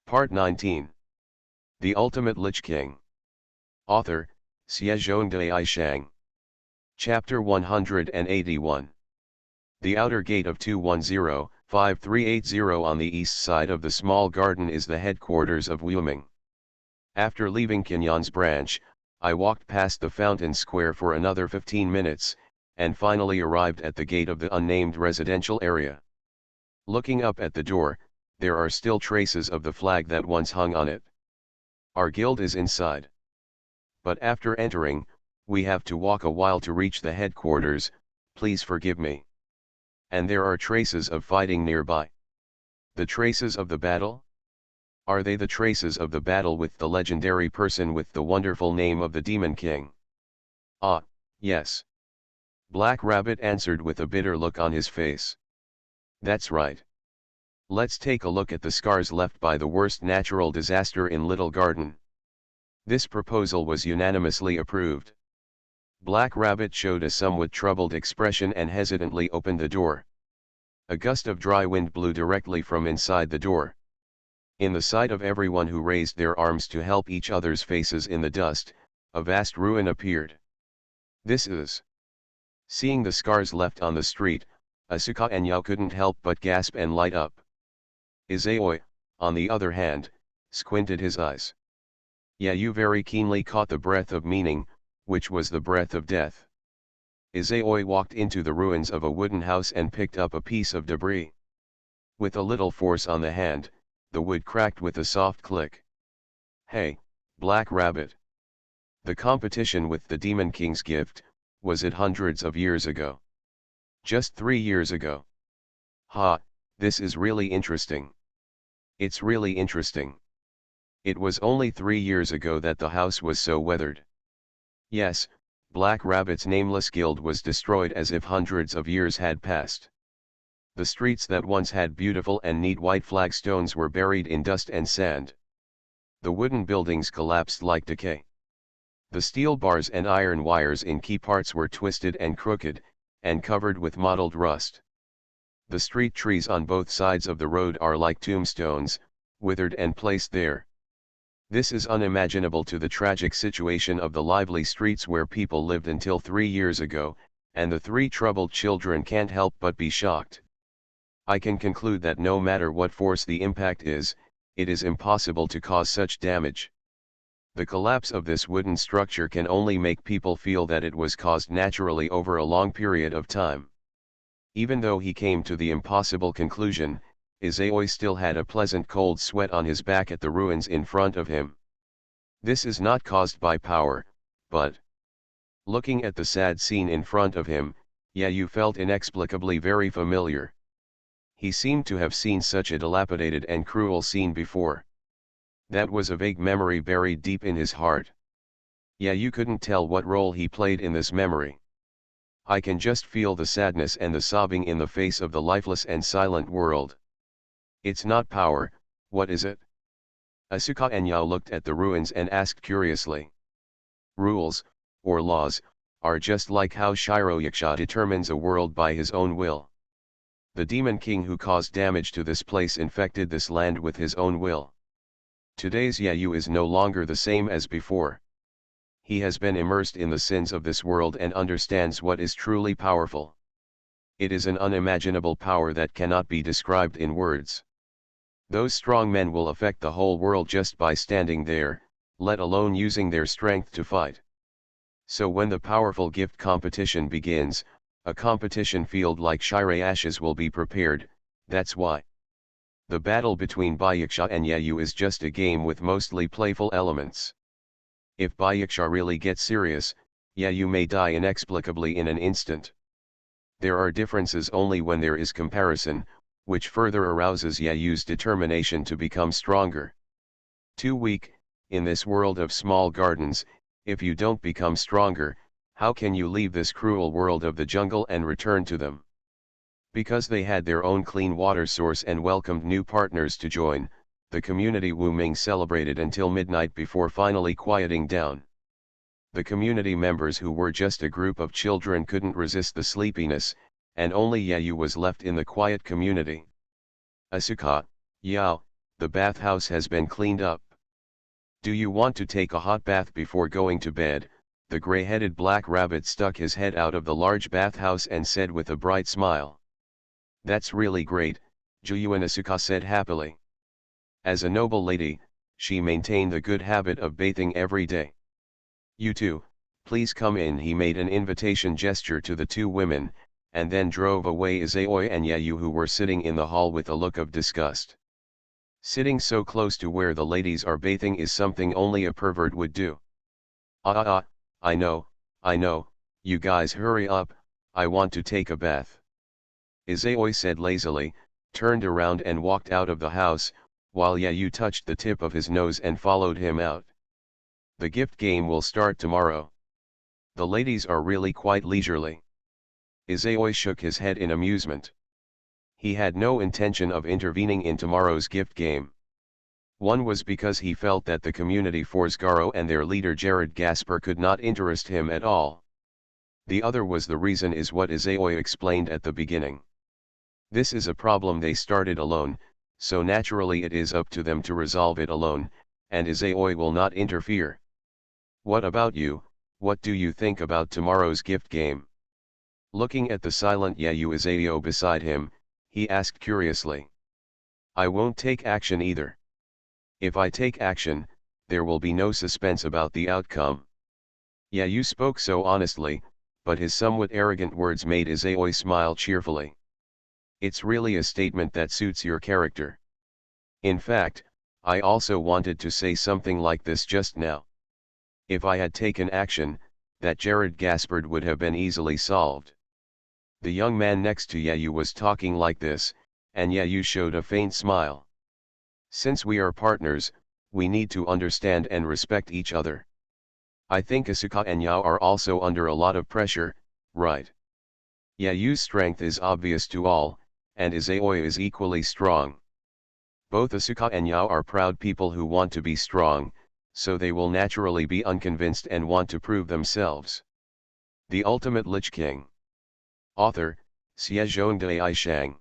Part 19. The Ultimate Lich King. Author, Xiezhongdai Aishang. Chapter 181. The outer gate of 210-5380 on the east side of the small garden is the headquarters of Wuming. After leaving Kenyon's branch, I walked past the fountain square for another 15 minutes, and finally arrived at the gate of the unnamed residential area. Looking up at the door, there are still traces of the flag that once hung on it. Our guild is inside. But after entering, we have to walk a while to reach the headquarters, please forgive me. And there are traces of fighting nearby. The traces of the battle? Are they the traces of the battle with the legendary person with the wonderful name of the Demon King? Ah, yes. Black Rabbit answered with a bitter look on his face. That's right. Let's take a look at the scars left by the worst natural disaster in Little Garden. This proposal was unanimously approved. Black Rabbit showed a somewhat troubled expression and hesitantly opened the door. A gust of dry wind blew directly from inside the door. In the sight of everyone who raised their arms to help each other's faces in the dust, a vast ruin appeared. This is. Seeing the scars left on the street, Asuka and Yao couldn't help but gasp and light up. Izayoi, on the other hand, squinted his eyes. Yayu very keenly caught the breath of meaning, which was the breath of death. Izayoi walked into the ruins of a wooden house and picked up a piece of debris. With a little force on the hand, the wood cracked with a soft click. Hey, Black Rabbit. The competition with the Demon King's gift, was it hundreds of years ago? Just 3 years ago. Ha, this is really interesting. It's really interesting. It was only 3 years ago that the house was so weathered. Yes, Black Rabbit's nameless guild was destroyed as if hundreds of years had passed. The streets that once had beautiful and neat white flagstones were buried in dust and sand. The wooden buildings collapsed like decay. The steel bars and iron wires in key parts were twisted and crooked, and covered with mottled rust. The street trees on both sides of the road are like tombstones, withered and placed there. This is unimaginable to the tragic situation of the lively streets where people lived until 3 years ago, and the 3 troubled children can't help but be shocked. I can conclude that no matter what force the impact is, it is impossible to cause such damage. The collapse of this wooden structure can only make people feel that it was caused naturally over a long period of time. Even though he came to the impossible conclusion, Izayoi still had a pleasant cold sweat on his back at the ruins in front of him. This is not caused by power, but... Looking at the sad scene in front of him, Yayu felt inexplicably very familiar. He seemed to have seen such a dilapidated and cruel scene before. That was a vague memory buried deep in his heart. Yayu couldn't tell what role he played in this memory. I can just feel the sadness and the sobbing in the face of the lifeless and silent world. It's not power, what is it? Asuka and Yao looked at the ruins and asked curiously. Rules, or laws, are just like how Shiroyakusha determines a world by his own will. The Demon King who caused damage to this place infected this land with his own will. Today's Yayu is no longer the same as before. He has been immersed in the sins of this world and understands what is truly powerful. It is an unimaginable power that cannot be described in words. Those strong men will affect the whole world just by standing there, let alone using their strength to fight. So when the powerful gift competition begins, a competition field like Shirayashi's will be prepared, that's why. The battle between Byakusha and Yayu is just a game with mostly playful elements. If Byakusha really gets serious, Yayu may die inexplicably in an instant. There are differences only when there is comparison, which further arouses Yayu's determination to become stronger. Too weak, in this world of small gardens, if you don't become stronger, how can you leave this cruel world of the jungle and return to them? Because they had their own clean water source and welcomed new partners to join, the community Wuming celebrated until midnight before finally quieting down. The community members who were just a group of children couldn't resist the sleepiness, and only Yayu was left in the quiet community. Asuka, Yao, The bathhouse has been cleaned up. Do you want to take a hot bath before going to bed? The gray-headed black rabbit stuck his head out of the large bathhouse and said with a bright smile. That's really great, Juyuan said happily. As a noble lady, she maintained the good habit of bathing every day. You two, please come in. He made an invitation gesture to the two women, and then drove away Izayoi and Yayu, who were sitting in the hall with a look of disgust. Sitting so close to where the ladies are bathing is something only a pervert would do. I know, you guys hurry up, I want to take a bath. Izayoi said lazily, turned around and walked out of the house, while Yayu touched the tip of his nose and followed him out. The gift game will start tomorrow. The ladies are really quite leisurely. Izayoi shook his head in amusement. He had no intention of intervening in tomorrow's gift game. One was because he felt that the community force Garo and their leader Jared Gasper could not interest him at all. The other was the reason is what Izayoi explained at the beginning. This is a problem they started alone, so naturally it is up to them to resolve it alone, and Izayoi will not interfere. What about you, what do you think about tomorrow's gift game? Looking at the silent Yayu Izayoi beside him, he asked curiously. I won't take action either. If I take action, there will be no suspense about the outcome. Yayu spoke so honestly, but his somewhat arrogant words made Izayoi smile cheerfully. It's really a statement that suits your character. In fact, I also wanted to say something like this just now. If I had taken action, that Jared Gaspard would have been easily solved. The young man next to Yayu was talking like this, and Yayu showed a faint smile. Since we are partners, we need to understand and respect each other. I think Asuka and Yao are also under a lot of pressure, right? Yayu's strength is obvious to all, and Izayoi is equally strong. Both Asuka and Yao are proud people who want to be strong, so they will naturally be unconvinced and want to prove themselves. The Ultimate Lich King. Author, Xiezhong de Aishang.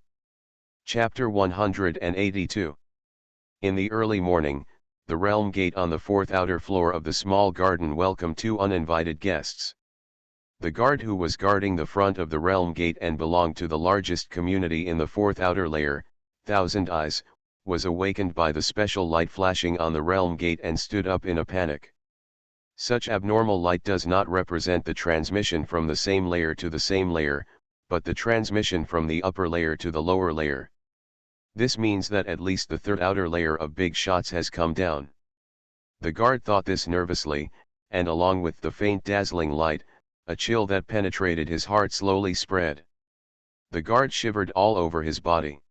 Chapter 182. In the early morning, the realm gate on the fourth outer floor of the small garden welcomed two uninvited guests. The guard who was guarding the front of the realm gate and belonged to the largest community in the fourth outer layer, Thousand Eyes, was awakened by the special light flashing on the realm gate and stood up in a panic. Such abnormal light does not represent the transmission from the same layer to the same layer, but the transmission from the upper layer to the lower layer. This means that at least the third outer layer of big shots has come down. The guard thought this nervously, and along with the faint dazzling light, a chill that penetrated his heart slowly spread. The guard shivered all over his body.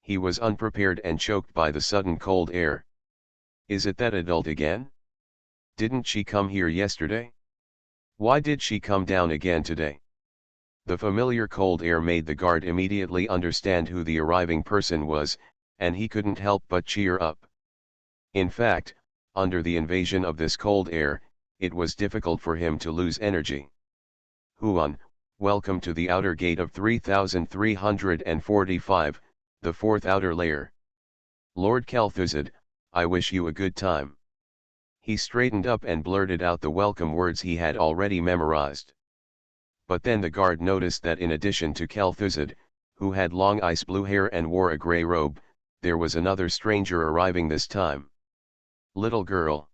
He was unprepared and choked by the sudden cold air. Is it that adult again? Didn't she come here yesterday? Why did she come down again today? The familiar cold air made the guard immediately understand who the arriving person was, and he couldn't help but cheer up. In fact, under the invasion of this cold air, it was difficult for him to lose energy. Huan, welcome to the outer gate of 3345, the fourth outer layer. Lord Kel'Thuzad, I wish you a good time. He straightened up and blurted out the welcome words he had already memorized. But then the guard noticed that in addition to Kel'Thuzad, who had long ice blue hair and wore a grey robe, there was another stranger arriving this time. Little girl.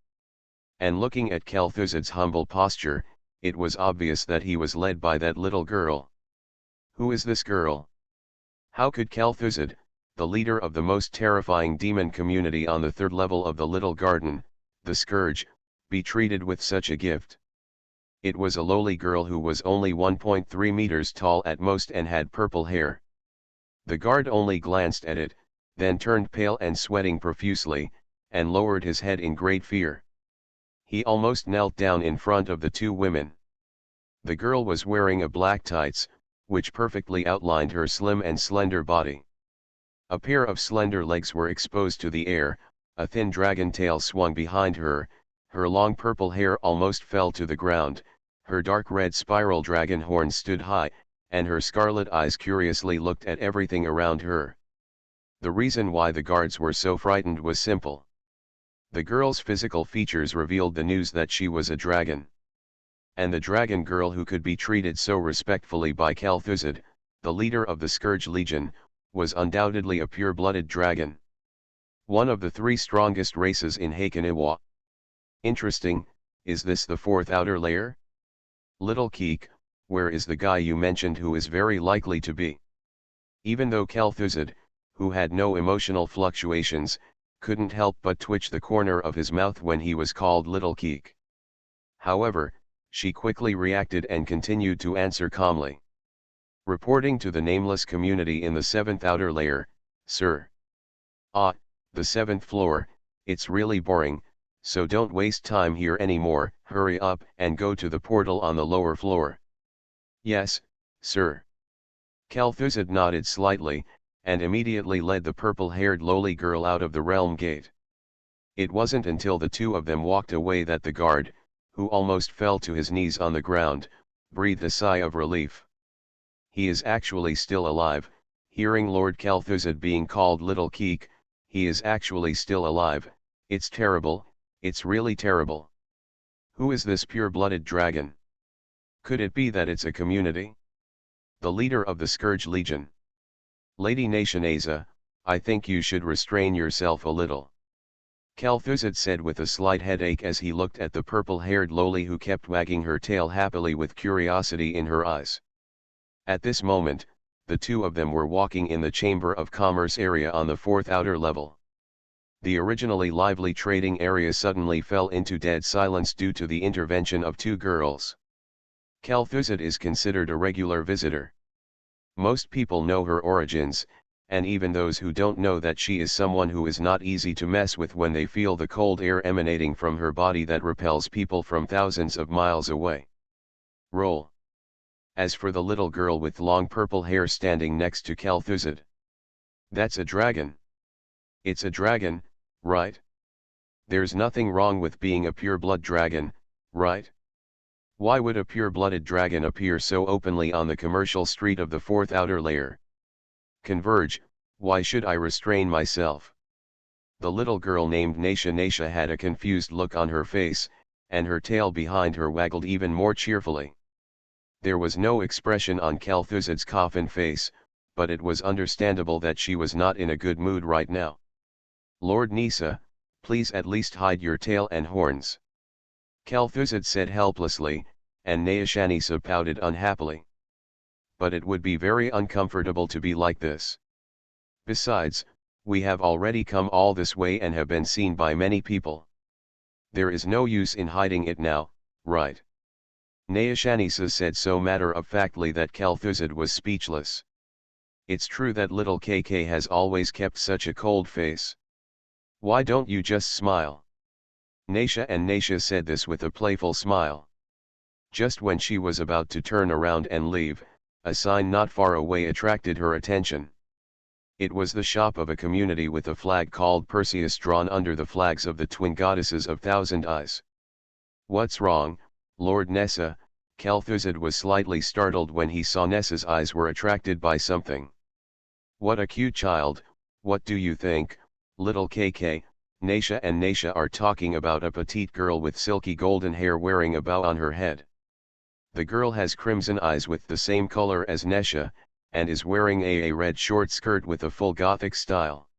And looking at Kel'Thuzad's humble posture, it was obvious that he was led by that little girl. Who is this girl? How could Kel'Thuzad, the leader of the most terrifying demon community on the third level of the Little Garden, the Scourge, be treated with such a gift? It was a lowly girl who was only 1.3 meters tall at most and had purple hair. The guard only glanced at it, then turned pale and sweating profusely, and lowered his head in great fear. He almost knelt down in front of the two women. The girl was wearing a black tights, which perfectly outlined her slim and slender body. A pair of slender legs were exposed to the air, a thin dragon tail swung behind her, her long purple hair almost fell to the ground, her dark red spiral dragon horns stood high, and her scarlet eyes curiously looked at everything around her. The reason why the guards were so frightened was simple. The girl's physical features revealed the news that she was a dragon. And the dragon girl who could be treated so respectfully by Kel'Thuzad, the leader of the Scourge Legion, was undoubtedly a pure-blooded dragon. One of the 3 strongest races in Hakoniwa. Interesting, is this the 4th outer layer? Little Keek, where is the guy you mentioned who is very likely to be? Even though Kel'Thuzad, who had no emotional fluctuations, couldn't help but twitch the corner of his mouth when he was called Little Keek. However, she quickly reacted and continued to answer calmly. Reporting to the nameless community in the 7th outer layer, sir. Ah, the 7th floor, it's really boring, so don't waste time here anymore, hurry up and go to the portal on the lower floor. Yes, sir. Kel'Thuzad nodded slightly, and immediately led the purple-haired lowly girl out of the realm gate. It wasn't until the 2 of them walked away that the guard, who almost fell to his knees on the ground, breathed a sigh of relief. He is actually still alive. Hearing Lord Kel'Thuzad being called Little Keek, he is actually still alive. It's terrible, it's really terrible. Who is this pure-blooded dragon? Could it be that it's a community? The leader of the Scourge Legion. Lady Nationaza, I think you should restrain yourself a little. Kel'Thuzad said with a slight headache as he looked at the purple-haired lowly who kept wagging her tail happily with curiosity in her eyes. At this moment, the 2 of them were walking in the Chamber of Commerce area on the 4th outer level. The originally lively trading area suddenly fell into dead silence due to the intervention of 2 girls. Kel'Thuzad is considered a regular visitor. Most people know her origins, and even those who don't know that she is someone who is not easy to mess with when they feel the cold air emanating from her body that repels people from thousands of miles away. Roll. As for the little girl with long purple hair standing next to Kel'Thuzad. That's a dragon. It's a dragon, right? There's nothing wrong with being a pure-blood dragon, right? Why would a pure-blooded dragon appear so openly on the commercial street of the 4th outer layer? Converge, why should I restrain myself? The little girl named Nasha had a confused look on her face, and her tail behind her waggled even more cheerfully. There was no expression on Kel'Thuzad's coffin face, but it was understandable that she was not in a good mood right now. Lord Nisa, please at least hide your tail and horns. Kel'Thuzad said helplessly, and Nayashanisa pouted unhappily. But it would be very uncomfortable to be like this. Besides, we have already come all this way and have been seen by many people. There is no use in hiding it now, right? Nayashanisa said so matter-of-factly that Kel'Thuzad was speechless. It's true that little KK has always kept such a cold face. Why don't you just smile? Nasha said this with a playful smile. Just when she was about to turn around and leave, a sign not far away attracted her attention. It was the shop of a community with a flag called Perseus drawn under the flags of the twin goddesses of Thousand Eyes. What's wrong, Lord Nessa? Kel'Thuzad was slightly startled when he saw Nessa's eyes were attracted by something. What a cute child, what do you think, little KK? Nasha are talking about a petite girl with silky golden hair wearing a bow on her head. The girl has crimson eyes with the same color as Nesha, and is wearing a red short skirt with a full Gothic style.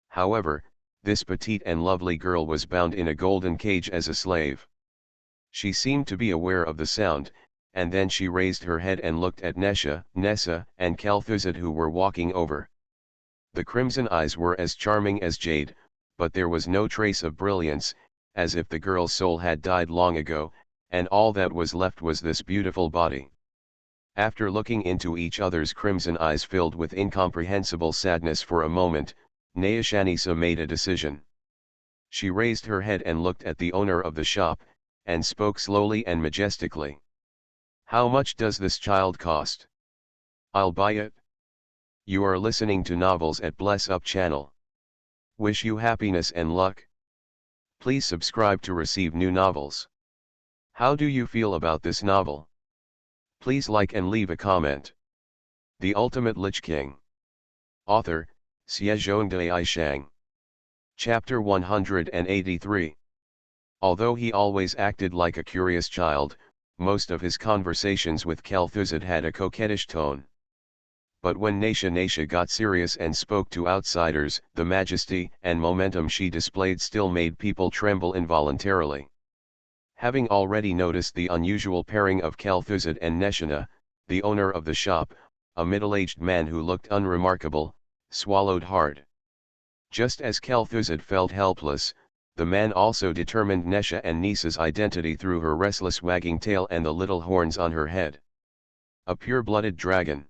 However, this petite and lovely girl was bound in a golden cage as a slave. She seemed to be aware of the sound, and then she raised her head and looked at Nessa, and Kel'Thuzad who were walking over. The crimson eyes were as charming as jade, but there was no trace of brilliance, as if the girl's soul had died long ago, and all that was left was this beautiful body. After looking into each other's crimson eyes filled with incomprehensible sadness for a moment, Nayashanisa made a decision. She raised her head and looked at the owner of the shop, and spoke slowly and majestically. How much does this child cost? I'll buy it. You are listening to Novels at Bless Up channel. Wish you happiness and luck. Please subscribe to receive new novels. How do you feel about this novel? Please like and leave a comment. The Ultimate Lich King. Author, Xiezhong de Aishang. Chapter 183. Although he always acted like a curious child, most of his conversations with Kel'Thuzad had a coquettish tone. But when Nasha got serious and spoke to outsiders, the majesty and momentum she displayed still made people tremble involuntarily. Having already noticed the unusual pairing of Kel'Thuzad and Neshana, the owner of the shop, a middle-aged man who looked unremarkable, swallowed hard. Just as Kel'Thuzad felt helpless, the man also determined Nesha and Nisa's identity through her restless wagging tail and the little horns on her head. A pure-blooded dragon.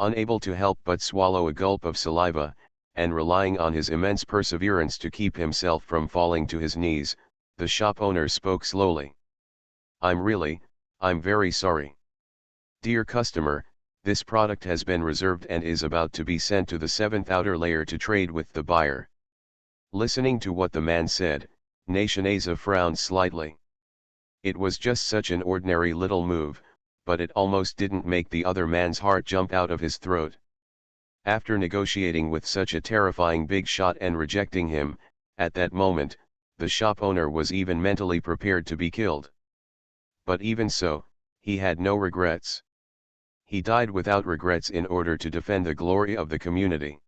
Unable to help but swallow a gulp of saliva, and relying on his immense perseverance to keep himself from falling to his knees, the shop owner spoke slowly. I'm very sorry. Dear customer, this product has been reserved and is about to be sent to the 7th outer layer to trade with the buyer. Listening to what the man said, Natianeza frowned slightly. It was just such an ordinary little move, but it almost didn't make the other man's heart jump out of his throat. After negotiating with such a terrifying big shot and rejecting him, at that moment, the shop owner was even mentally prepared to be killed. But even so, he had no regrets. He died without regrets in order to defend the glory of the community.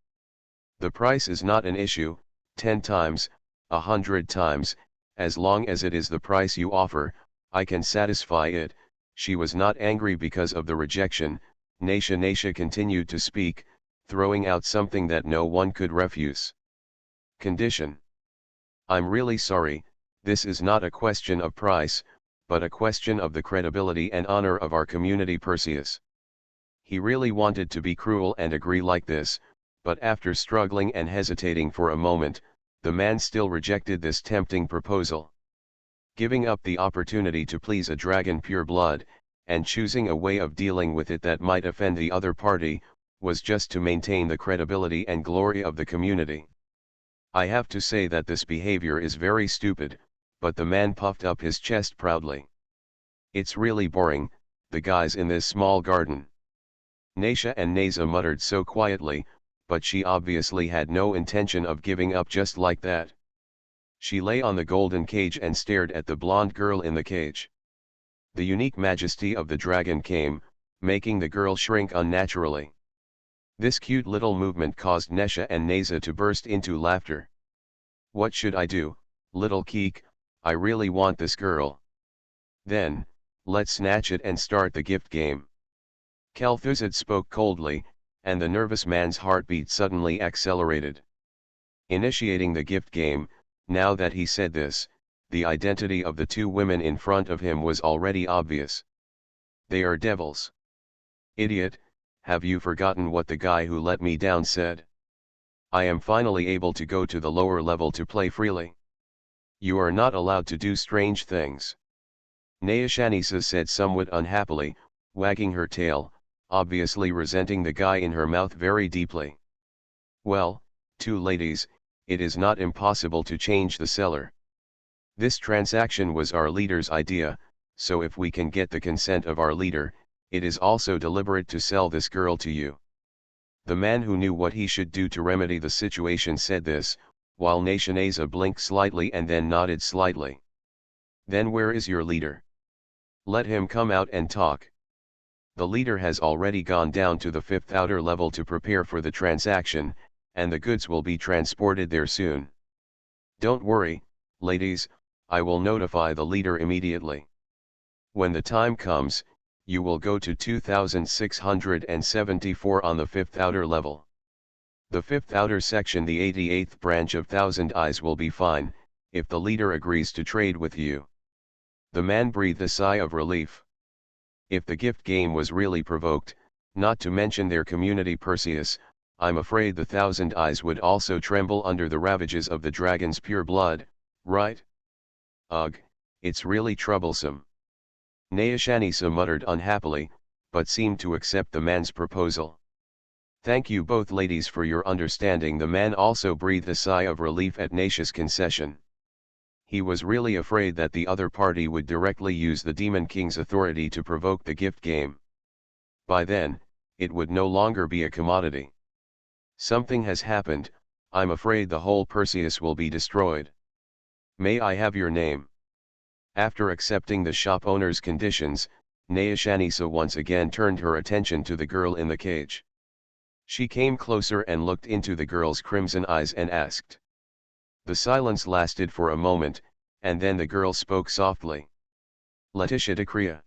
The price is not an issue, 10 times, 100 times, as long as it is the price you offer, I can satisfy it. She was not angry because of the rejection. Nasha continued to speak, throwing out something that no one could refuse. Condition. I'm really sorry, this is not a question of price, but a question of the credibility and honor of our community Perseus. He really wanted to be cruel and agree like this, but after struggling and hesitating for a moment, the man still rejected this tempting proposal. Giving up the opportunity to please a dragon pure blood, and choosing a way of dealing with it that might offend the other party, was just to maintain the credibility and glory of the community. I have to say that this behavior is very stupid, but the man puffed up his chest proudly. It's really boring, the guys in this small garden. Nasha and Neza muttered so quietly, but she obviously had no intention of giving up just like that. She lay on the golden cage and stared at the blonde girl in the cage. The unique majesty of the dragon came, making the girl shrink unnaturally. This cute little movement caused Nesha and Neza to burst into laughter. What should I do, little Keek? I really want this girl. Then, let's snatch it and start the gift game. Kel'Thuzad spoke coldly, and the nervous man's heartbeat suddenly accelerated. Initiating the gift game, now that he said this, the identity of the two women in front of him was already obvious. They are devils. Idiot, have you forgotten what the guy who let me down said? I am finally able to go to the lower level to play freely. You are not allowed to do strange things. Nayashanisa said somewhat unhappily, wagging her tail, obviously resenting the guy in her mouth very deeply. Well, two ladies, it is not impossible to change the seller. This transaction was our leader's idea, so if we can get the consent of our leader, it is also deliberate to sell this girl to you. The man who knew what he should do to remedy the situation said this, while Natianeza blinked slightly and then nodded slightly. Then where is your leader? Let him come out and talk. The leader has already gone down to the 5th outer level to prepare for the transaction, and the goods will be transported there soon. Don't worry, ladies, I will notify the leader immediately. When the time comes, you will go to 2674 on the 5th outer level. The 5th outer section, the 88th branch of Thousand Eyes, will be fine, if the leader agrees to trade with you. The man breathed a sigh of relief. If the gift game was really provoked, not to mention their community Perseus, I'm afraid the Thousand Eyes would also tremble under the ravages of the dragon's pure blood, right? Ugh, it's really troublesome. Nayashanisa muttered unhappily, but seemed to accept the man's proposal. Thank you both ladies for your understanding. The man also breathed a sigh of relief at Nasha's concession. He was really afraid that the other party would directly use the Demon King's authority to provoke the gift game. By then, it would no longer be a commodity. Something has happened, I'm afraid the whole Perseus will be destroyed. May I have your name? After accepting the shop owner's conditions, Nayashanisa once again turned her attention to the girl in the cage. She came closer and looked into the girl's crimson eyes and asked. The silence lasted for a moment, and then the girl spoke softly. Letitia Decrea.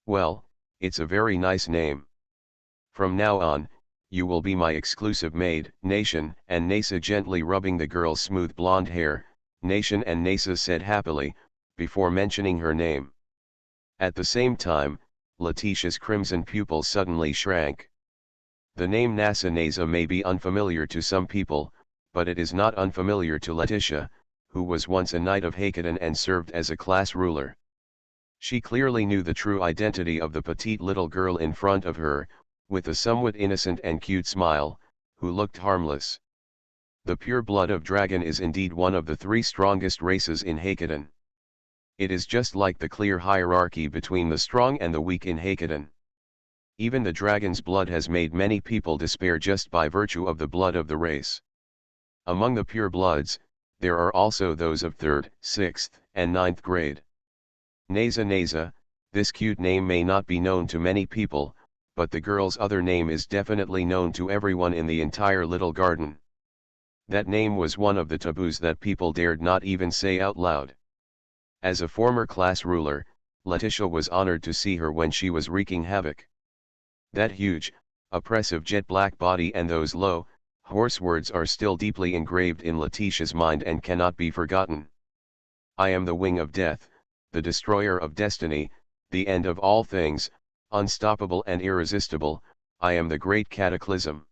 Well, it's a very nice name. From now on, you will be my exclusive maid, Nation, and Nasa gently rubbing the girl's smooth blonde hair, Nation and Nasa said happily, before mentioning her name. At the same time, Letitia's crimson pupils suddenly shrank. The name Nasa may be unfamiliar to some people, but it is not unfamiliar to Letitia, who was once a knight of Hakedan and served as a class ruler. She clearly knew the true identity of the petite little girl in front of her, with a somewhat innocent and cute smile, who looked harmless. The pure blood of dragon is indeed one of the 3 strongest races in Hakedan. It is just like the clear hierarchy between the strong and the weak in Hakedan. Even the dragon's blood has made many people despair just by virtue of the blood of the race. Among the pure bloods, there are also those of 3rd, 6th, and 9th grade. Nasa, this cute name may not be known to many people, but the girl's other name is definitely known to everyone in the entire little garden. That name was one of the taboos that people dared not even say out loud. As a former class ruler, Letitia was honored to see her when she was wreaking havoc. That huge, oppressive jet-black body and those low, hoarse words are still deeply engraved in Letitia's mind and cannot be forgotten. I am the wing of death, the destroyer of destiny, the end of all things, unstoppable and irresistible, I am the great cataclysm.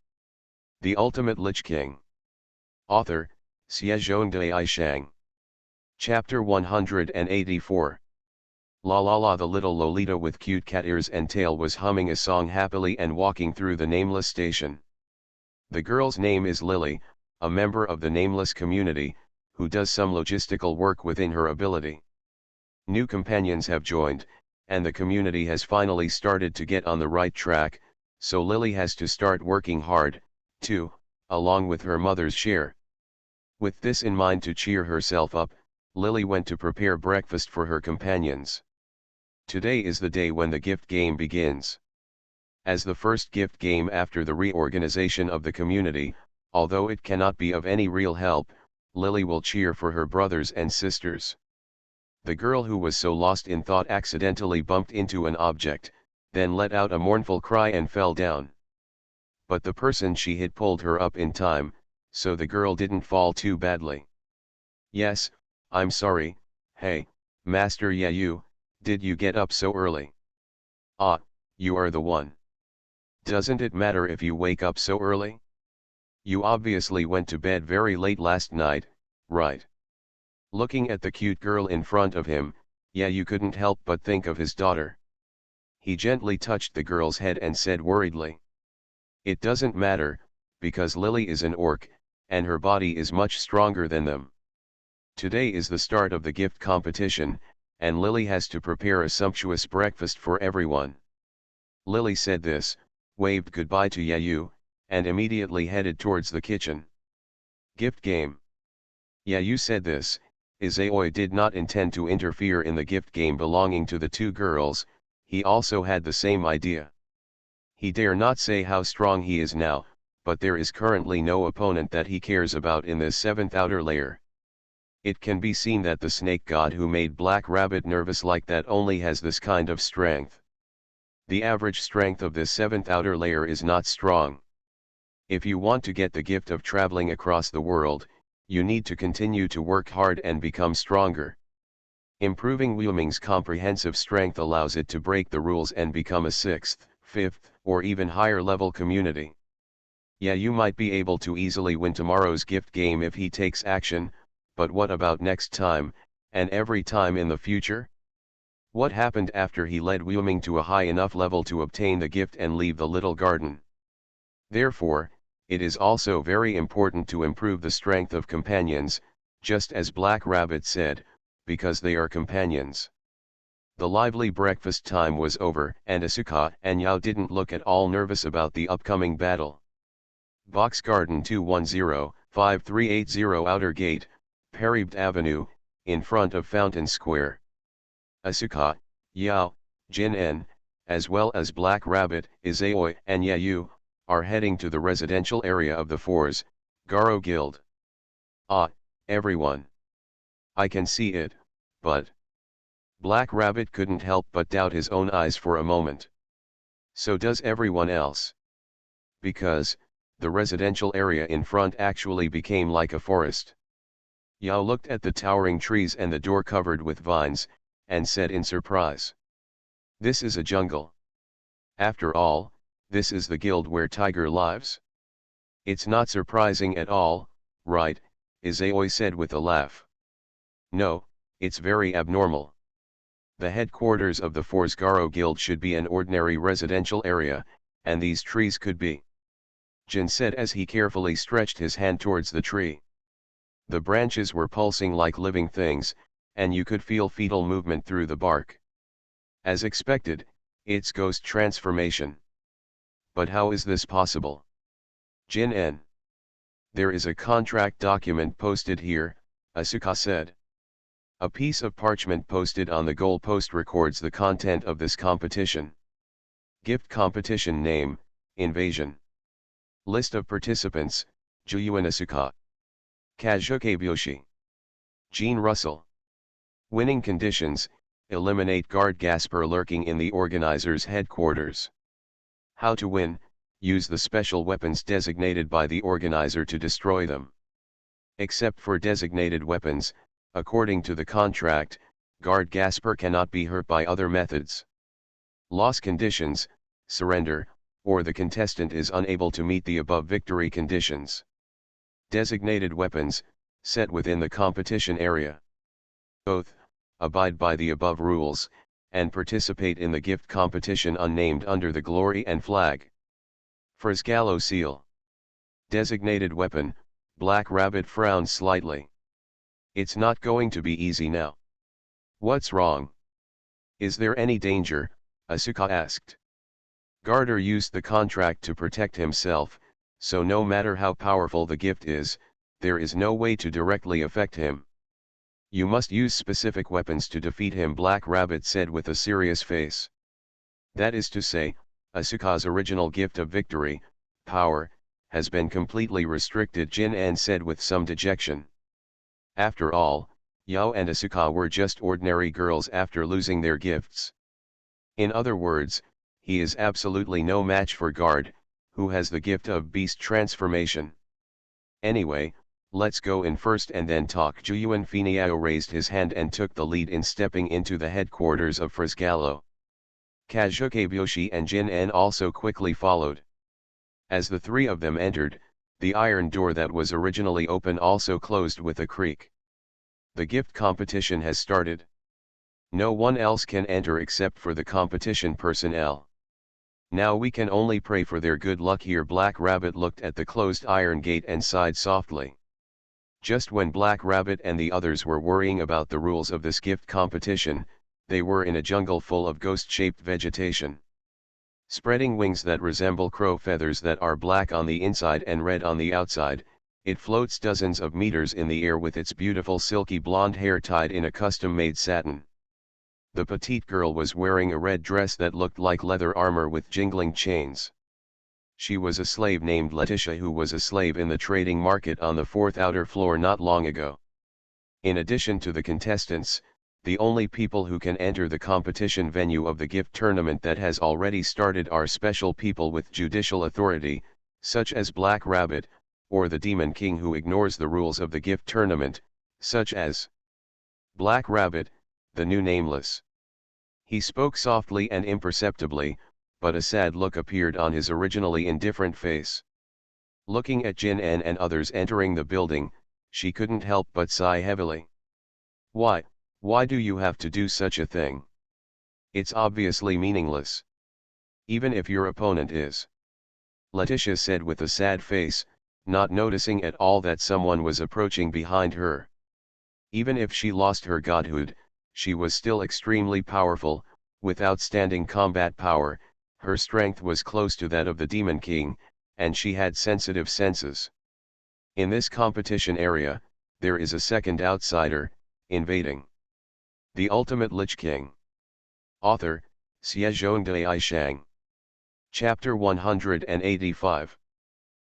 The ultimate Lich King. Author, Xiezhong Dai Shang. Chapter 184. La la la. The little Lolita with cute cat ears and tail was humming a song happily and walking through the nameless station. The girl's name is Lily, a member of the nameless community, who does some logistical work within her ability. New companions have joined, and the community has finally started to get on the right track, so Lily has to start working hard, too, along with her mother's share. With this in mind to cheer herself up, Lily went to prepare breakfast for her companions. Today is the day when the gift game begins. As the first gift game after the reorganization of the community, although it cannot be of any real help, Lily will cheer for her brothers and sisters. The girl who was so lost in thought accidentally bumped into an object, then let out a mournful cry and fell down. But the person she hit pulled her up in time, so the girl didn't fall too badly. Yes, I'm sorry, hey, Master Yayu, did you get up so early? Ah, you are the one. Doesn't it matter if you wake up so early? You obviously went to bed very late last night, right? Looking at the cute girl in front of him, Yayu couldn't help but think of his daughter. He gently touched the girl's head and said worriedly. It doesn't matter, because Lily is an orc, and her body is much stronger than them. Today is the start of the gift competition, and Lily has to prepare a sumptuous breakfast for everyone. Lily said this, waved goodbye to Yayu, and immediately headed towards the kitchen. Gift game. Yayu said this, Izayoi did not intend to interfere in the gift game belonging to the 2 girls, he also had the same idea. He dare not say how strong he is now, but there is currently no opponent that he cares about in this 7th outer layer. It can be seen that the snake god who made Black Rabbit nervous like that only has this kind of strength. The average strength of this 7th outer layer is not strong. If you want to get the gift of traveling across the world, you need to continue to work hard and become stronger. Improving Wuming's comprehensive strength allows it to break the rules and become a 6th, 5th, or even higher level community. Yeah, you might be able to easily win tomorrow's gift game if he takes action, but what about next time, and every time in the future? What happened after he led Wuming to a high enough level to obtain the gift and leave the little garden? Therefore, it is also very important to improve the strength of companions, just as Black Rabbit said, because they are companions. The lively breakfast time was over and Asuka and Yao didn't look at all nervous about the upcoming battle. Box Garden 210-5380 Outer Gate, Paribd Avenue, in front of Fountain Square. Asuka, Yao, Jin-en, as well as Black Rabbit, Izaoi, and Yayu, are heading to the residential area of the Fours, Garo Guild. Ah, everyone. I can see it, but... Black Rabbit couldn't help but doubt his own eyes for a moment. So does everyone else. Because, the residential area in front actually became like a forest. Yao looked at the towering trees and the door covered with vines, and said in surprise. This is a jungle. After all, this is the guild where Tiger lives. It's not surprising at all, right, Izaoi said with a laugh. No, it's very abnormal. The headquarters of the Fours Garo Guild should be an ordinary residential area, and these trees could be. Jin said as he carefully stretched his hand towards the tree. The branches were pulsing like living things, and you could feel fetal movement through the bark. As expected, it's ghost transformation. But how is this possible? Jin-en. There is a contract document posted here, Asuka said. A piece of parchment posted on the goal post records the content of this competition. Gift competition name, Invasion. List of participants, Juyuan Asuka. Kazuke Byoshi. Gene Russell. Winning conditions, eliminate guard Gasper lurking in the organizer's headquarters. How to win, use the special weapons designated by the organizer to destroy them. Except for designated weapons, according to the contract, guard Gasper cannot be hurt by other methods. Loss conditions, surrender, or the contestant is unable to meet the above victory conditions. Designated weapons, set within the competition area. Oath, abide by the above rules, and participate in the gift competition unnamed under the glory and flag. Frisgallo seal. Designated weapon, Black Rabbit frowns slightly. It's not going to be easy now. What's wrong? Is there any danger? Asuka asked. Garter used the contract to protect himself, so no matter how powerful the gift is, there is no way to directly affect him. You must use specific weapons to defeat him, Black Rabbit said with a serious face. That is to say, Asuka's original gift of victory, power, has been completely restricted, Jin-en said with some dejection. After all, Yao and Asuka were just ordinary girls after losing their gifts. In other words, he is absolutely no match for Guard, who has the gift of beast transformation. Anyway, let's go in first and then talk. Juyuan Finiao raised his hand and took the lead in stepping into the headquarters of Frisgallo. Kazuke Byoshi and Jin-en also quickly followed. As the three of them entered, the iron door that was originally open also closed with a creak. The gift competition has started. No one else can enter except for the competition personnel. Now we can only pray for their good luck here. Black Rabbit looked at the closed iron gate and sighed softly. Just when Black Rabbit and the others were worrying about the rules of this gift competition, they were in a jungle full of ghost-shaped vegetation. Spreading wings that resemble crow feathers that are black on the inside and red on the outside, it floats dozens of meters in the air with its beautiful silky blonde hair tied in a custom-made satin. The petite girl was wearing a red dress that looked like leather armor with jingling chains. She was a slave named Letitia who was a slave in the trading market on the fourth outer floor not long ago. In addition to the contestants, the only people who can enter the competition venue of the gift tournament that has already started are special people with judicial authority, such as Black Rabbit, or the Demon King who ignores the rules of the gift tournament, such as Black Rabbit, the new Nameless. He spoke softly and imperceptibly, but a sad look appeared on his originally indifferent face. Looking at Jin-en and others entering the building, she couldn't help but sigh heavily. Why do you have to do such a thing? It's obviously meaningless. Even if your opponent is. Letitia said with a sad face, not noticing at all that someone was approaching behind her. Even if she lost her godhood, she was still extremely powerful, with outstanding combat power. Her strength was close to that of the Demon King, and she had sensitive senses. In this competition area, there is a second outsider, invading. The Ultimate Lich King. Author, Xiezhongdai Shang. Chapter 185.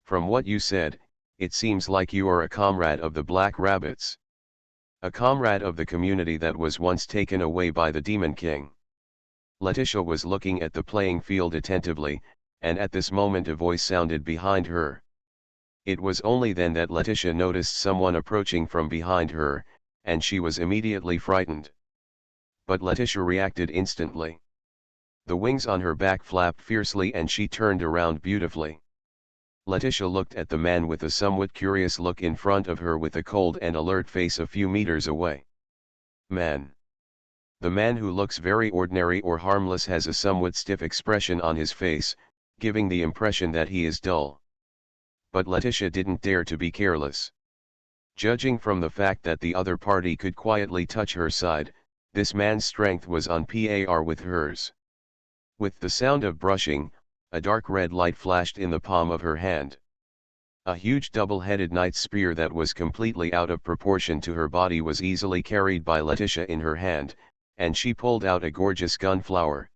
From what you said, it seems like you are a comrade of the Black Rabbits. A comrade of the community that was once taken away by the Demon King. Letitia was looking at the playing field attentively, and at this moment a voice sounded behind her. It was only then that Letitia noticed someone approaching from behind her, and she was immediately frightened. But Letitia reacted instantly. The wings on her back flapped fiercely and she turned around beautifully. Letitia looked at the man with a somewhat curious look in front of her with a cold and alert face a few meters away. Man. The man who looks very ordinary or harmless has a somewhat stiff expression on his face, giving the impression that he is dull. But Letitia didn't dare to be careless. Judging from the fact that the other party could quietly touch her side, this man's strength was on par with hers. With the sound of brushing, a dark red light flashed in the palm of her hand. A huge double-headed knight's spear that was completely out of proportion to her body was easily carried by Letitia in her hand, and she pulled out a gorgeous gunflower,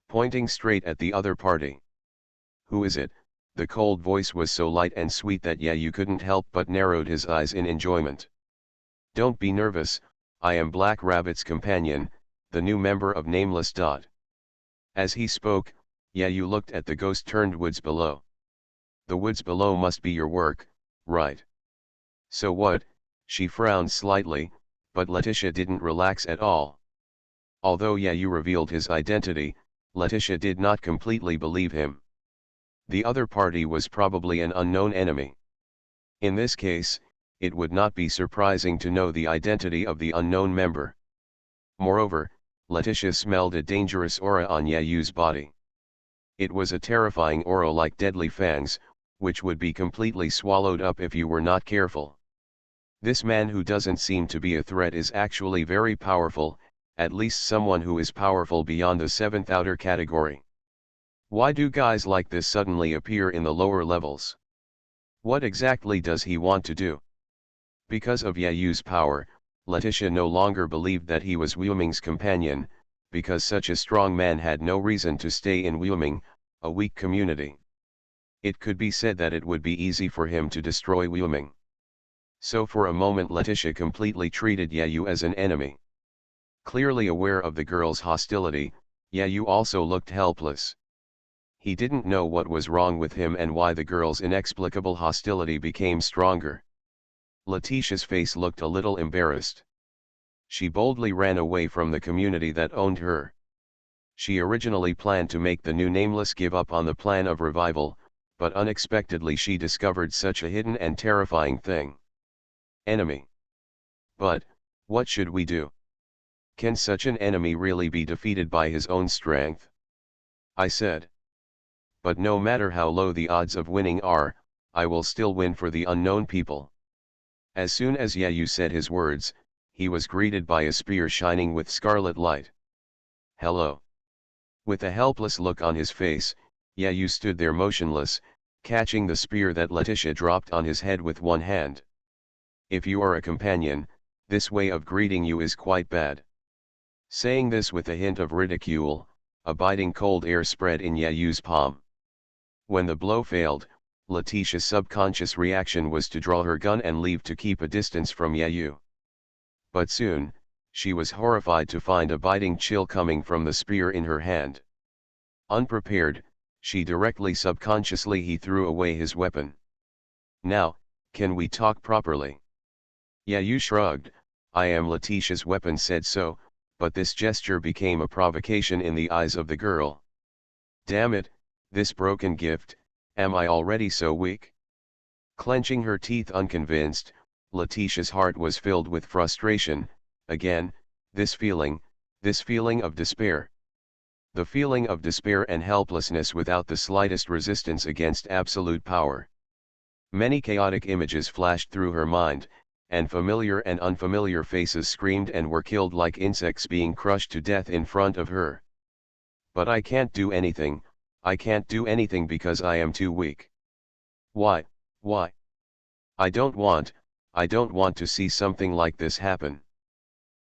pointing straight at the other party. "Who is it?" The cold voice was so light and sweet that you couldn't help but narrowed his eyes in enjoyment. "Don't be nervous, I am Black Rabbit's companion, the new member of Nameless. As he spoke, you looked at the ghost-turned woods below. "The woods below must be your work, right?" "So what?" She frowned slightly, but Letitia didn't relax at all. Although you revealed his identity, Letitia did not completely believe him. The other party was probably an unknown enemy. In this case, it would not be surprising to know the identity of the unknown member. Moreover, Letitia smelled a dangerous aura on Yayu's body. It was a terrifying aura like deadly fangs, which would be completely swallowed up if you were not careful. This man who doesn't seem to be a threat is actually very powerful, at least someone who is powerful beyond the 7th outer category. Why do guys like this suddenly appear in the lower levels? What exactly does he want to do? Because of Yayu's power, Letitia no longer believed that he was Wuming's companion, because such a strong man had no reason to stay in Wuming, a weak community. It could be said that it would be easy for him to destroy Wuming. So for a moment Letitia completely treated Yayu as an enemy. Clearly aware of the girl's hostility, Yayu also looked helpless. He didn't know what was wrong with him and why the girl's inexplicable hostility became stronger. Letitia's face looked a little embarrassed. She boldly ran away from the community that owned her. She originally planned to make the new Nameless give up on the plan of revival, but unexpectedly she discovered such a hidden and terrifying thing. Enemy. But, what should we do? Can such an enemy really be defeated by his own strength? I said. But no matter how low the odds of winning are, I will still win for the unknown people. As soon as Yayu said his words, he was greeted by a spear shining with scarlet light. Hello. With a helpless look on his face, Yayu stood there motionless, catching the spear that Letitia dropped on his head with one hand. If you are a companion, this way of greeting you is quite bad. Saying this with a hint of ridicule, a biting cold air spread in Yayu's palm. When the blow failed, Letitia's subconscious reaction was to draw her gun and leave to keep a distance from Yayu. But soon, she was horrified to find a biting chill coming from the spear in her hand. Unprepared, she directly subconsciously threw away his weapon. Now, can we talk properly? Yayu shrugged. I am Letitia's weapon said so, but this gesture became a provocation in the eyes of the girl. Damn it, this broken gift, am I already so weak? Clenching her teeth unconvinced, Letitia's heart was filled with frustration. Again, this feeling of despair. The feeling of despair and helplessness without the slightest resistance against absolute power. Many chaotic images flashed through her mind, and familiar and unfamiliar faces screamed and were killed like insects being crushed to death in front of her. But I can't do anything because I am too weak. Why, why? I don't want to see something like this happen.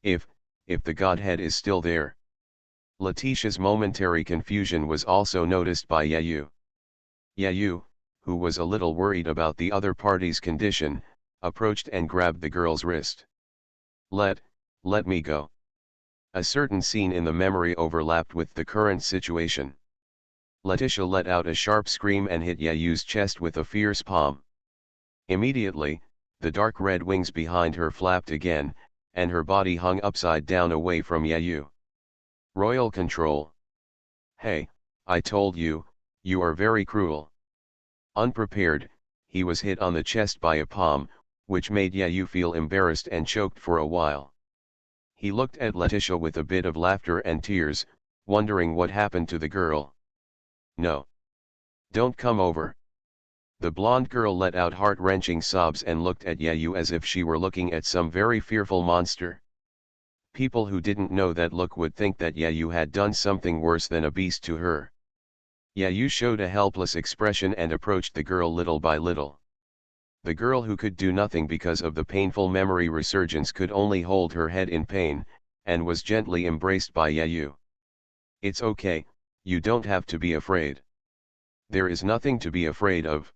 If the Godhead is still there. Letitia's momentary confusion was also noticed by Yayu. Yayu, who was a little worried about the other party's condition, approached and grabbed the girl's wrist. Let me go. A certain scene in the memory overlapped with the current situation. Letitia let out a sharp scream and hit Yayu's chest with a fierce palm. Immediately, the dark red wings behind her flapped again, and her body hung upside down away from Yayu. Royal control. Hey, I told you, you are very cruel. Unprepared, he was hit on the chest by a palm, which made Yayu feel embarrassed and choked for a while. He looked at Letitia with a bit of laughter and tears, wondering what happened to the girl. No. Don't come over. The blonde girl let out heart-wrenching sobs and looked at Yayu as if she were looking at some very fearful monster. People who didn't know that look would think that Yayu had done something worse than a beast to her. Yayu showed a helpless expression and approached the girl little by little. The girl, who could do nothing because of the painful memory resurgence, could only hold her head in pain, and was gently embraced by Yayu. It's okay, you don't have to be afraid. There is nothing to be afraid of.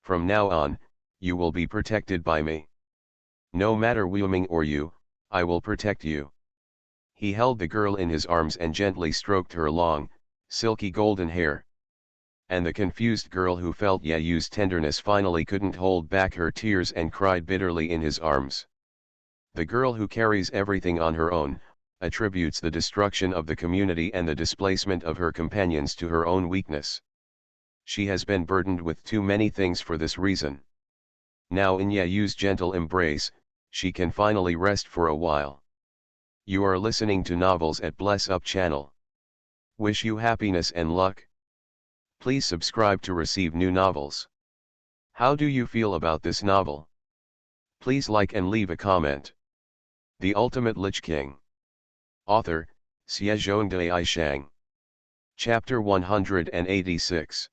From now on, you will be protected by me. No matter Wyoming or you, I will protect you. He held the girl in his arms and gently stroked her long, silky golden hair. And the confused girl, who felt Yayu's tenderness, finally couldn't hold back her tears and cried bitterly in his arms. The girl, who carries everything on her own, attributes the destruction of the community and the displacement of her companions to her own weakness. She has been burdened with too many things for this reason. Now, in Yayu's gentle embrace, she can finally rest for a while. You are listening to Novels at Bless Up channel. Wish you happiness and luck. Please subscribe to receive new novels. How do you feel about this novel? Please like and leave a comment. The Ultimate Lich King. Author, Xiezhongdai Shang. Chapter 186.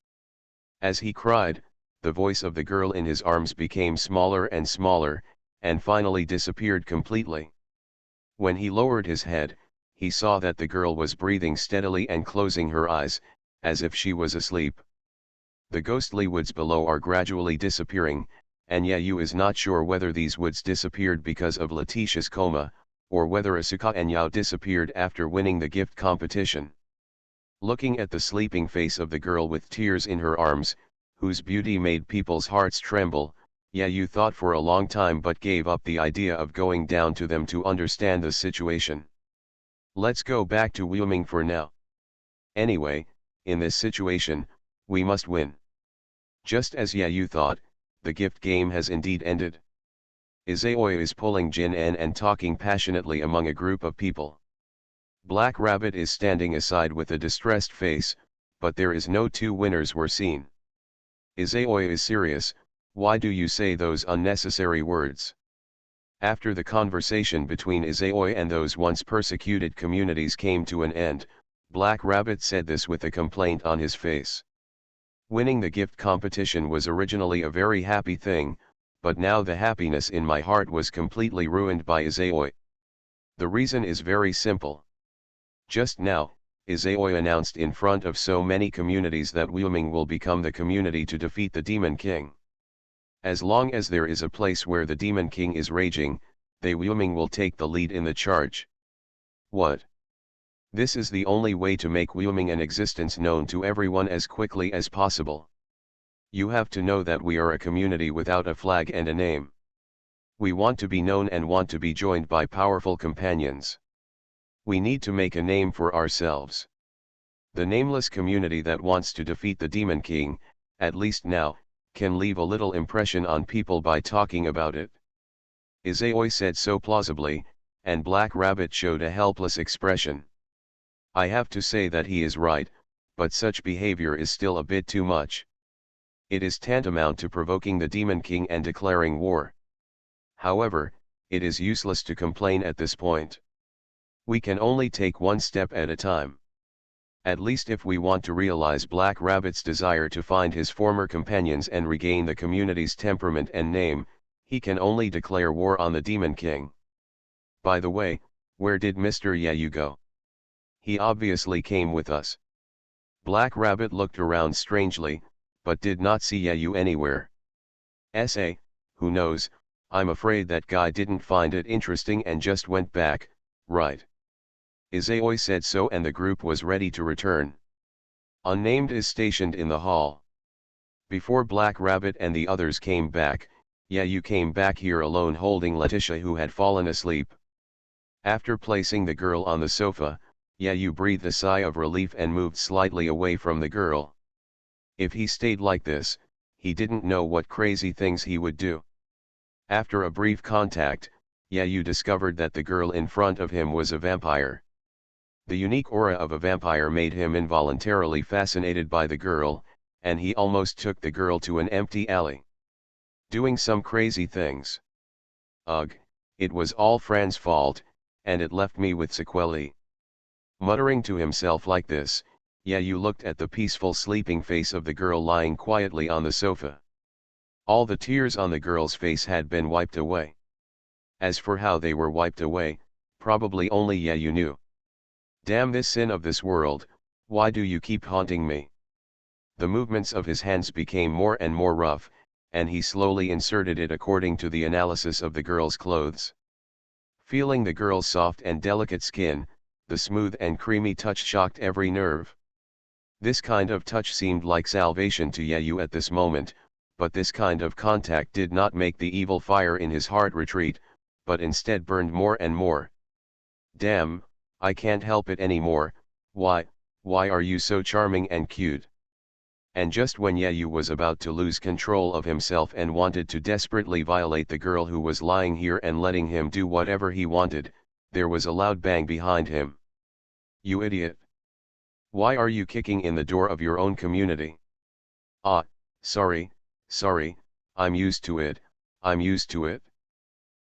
As he cried, the voice of the girl in his arms became smaller and smaller, and finally disappeared completely. When he lowered his head, he saw that the girl was breathing steadily and closing her eyes, as if she was asleep. The ghostly woods below are gradually disappearing, and Yayu is not sure whether these woods disappeared because of Letitia's coma, or whether Asuka and Yao disappeared after winning the gift competition. Looking at the sleeping face of the girl with tears in her arms, whose beauty made people's hearts tremble, Yayu thought for a long time but gave up the idea of going down to them to understand the situation. Let's go back to Wyoming for now. Anyway, in this situation, we must win. Just as Yayu thought, the gift game has indeed ended. Izaoi is pulling Jin En and talking passionately among a group of people. Black Rabbit is standing aside with a distressed face, but there is no two winners were seen. Izaoi is serious. Why do you say those unnecessary words? After the conversation between Izaoi and those once persecuted communities came to an end, Black Rabbit said this with a complaint on his face. Winning the gift competition was originally a very happy thing, but now the happiness in my heart was completely ruined by Izaoi. The reason is very simple. Just now, Izaoi announced in front of so many communities that Wyoming will become the community to defeat the Demon King. As long as there is a place where the Demon King is raging, they Wyoming will take the lead in the charge. What? This is the only way to make Wyoming an existence known to everyone as quickly as possible. You have to know that we are a community without a flag and a name. We want to be known and want to be joined by powerful companions. We need to make a name for ourselves. The nameless community that wants to defeat the Demon King, at least now, can leave a little impression on people by talking about it. Izaoi said so plausibly, and Black Rabbit showed a helpless expression. I have to say that he is right, but such behavior is still a bit too much. It is tantamount to provoking the Demon King and declaring war. However, it is useless to complain at this point. We can only take one step at a time. At least if we want to realize Black Rabbit's desire to find his former companions and regain the community's temperament and name, he can only declare war on the Demon King. By the way, where did Mr. Yayu go? He obviously came with us. Black Rabbit looked around strangely, but did not see Yayu anywhere. Who knows, I'm afraid that guy didn't find it interesting and just went back, right? Izayoi said so, and the group was ready to return. Unnamed is stationed in the hall. Before Black Rabbit and the others came back, Yayu came back here alone holding Letitia, who had fallen asleep. After placing the girl on the sofa, Yayu breathed a sigh of relief and moved slightly away from the girl. If he stayed like this, he didn't know what crazy things he would do. After a brief contact, Yayu discovered that the girl in front of him was a vampire. The unique aura of a vampire made him involuntarily fascinated by the girl, and he almost took the girl to an empty alley, doing some crazy things. Ugh, it was all Fran's fault, and it left me with sequelae. Muttering to himself like this, Yayu looked at the peaceful sleeping face of the girl lying quietly on the sofa. All the tears on the girl's face had been wiped away. As for how they were wiped away, probably only Yayu knew. Damn this sin of this world, why do you keep haunting me? The movements of his hands became more and more rough, and he slowly inserted it according to the analysis of the girl's clothes. Feeling the girl's soft and delicate skin, the smooth and creamy touch shocked every nerve. This kind of touch seemed like salvation to Yayu at this moment, but this kind of contact did not make the evil fire in his heart retreat, but instead burned more and more. Damn, I can't help it anymore, why are you so charming and cute? And just when Yayu was about to lose control of himself and wanted to desperately violate the girl who was lying here and letting him do whatever he wanted, there was a loud bang behind him. You idiot! Why are you kicking in the door of your own community? Ah, sorry, I'm used to it,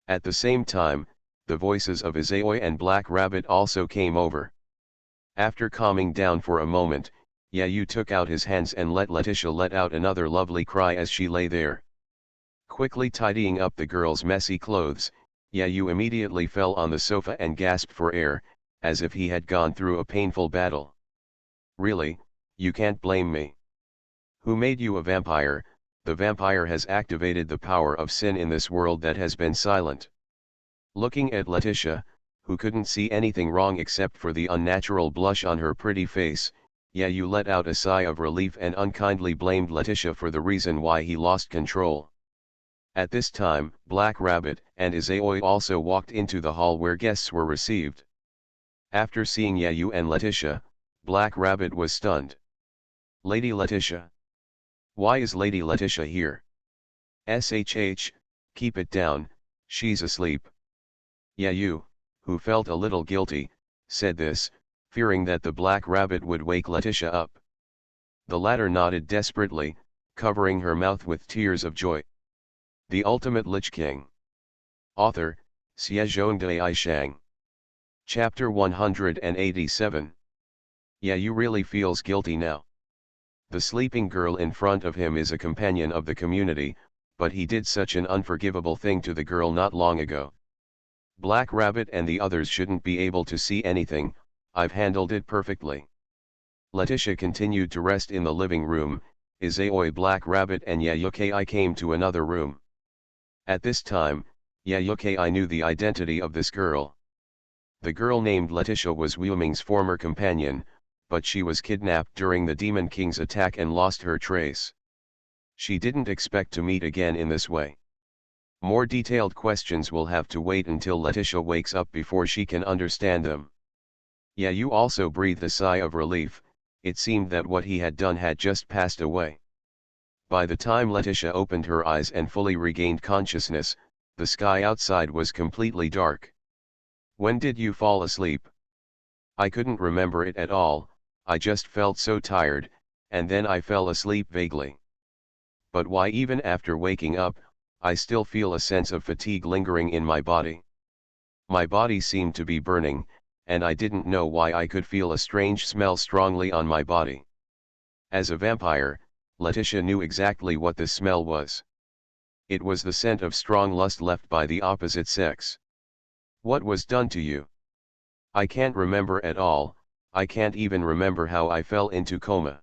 At the same time, the voices of Izayoi and Black Rabbit also came over. After calming down for a moment, Yayu took out his hands and let Letitia let out another lovely cry as she lay there. Quickly tidying up the girl's messy clothes, Yayu immediately fell on the sofa and gasped for air, as if he had gone through a painful battle. Really, you can't blame me. Who made you a vampire? The vampire has activated the power of sin in this world that has been silent. Looking at Letitia, who couldn't see anything wrong except for the unnatural blush on her pretty face, Yayu let out a sigh of relief and unkindly blamed Letitia for the reason why he lost control. At this time, Black Rabbit and Izayoi also walked into the hall where guests were received. After seeing Yayu and Letitia, Black Rabbit was stunned. Lady Letitia? Why is Lady Letitia here? SHH, keep it down, she's asleep. Yayu, who felt a little guilty, said this, fearing that the Black Rabbit would wake Letitia up. The latter nodded desperately, covering her mouth with tears of joy. The Ultimate Lich King. Author, Xiezhongdai Shang. Chapter 187. Yayu really feels guilty now. The sleeping girl in front of him is a companion of the community, but he did such an unforgivable thing to the girl not long ago. Black Rabbit and the others shouldn't be able to see anything, I've handled it perfectly. Letitia continued to rest in the living room, Izayoi, Black Rabbit and Yayukei came to another room. At this time, Yayukei knew the identity of this girl. The girl named Letitia was Wuming's former companion, but she was kidnapped during the Demon King's attack and lost her trace. She didn't expect to meet again in this way. More detailed questions will have to wait until Letitia wakes up before she can understand them. Yayu also breathed a sigh of relief, it seemed that what he had done had just passed away. By the time Letitia opened her eyes and fully regained consciousness, the sky outside was completely dark. When did you fall asleep? I couldn't remember it at all, I just felt so tired, and then I fell asleep vaguely. But why even after waking up, I still feel a sense of fatigue lingering in my body. My body seemed to be burning, and I didn't know why I could feel a strange smell strongly on my body. As a vampire, Letitia knew exactly what this smell was. It was the scent of strong lust left by the opposite sex. What was done to you? I can't remember at all. I can't even remember how I fell into coma.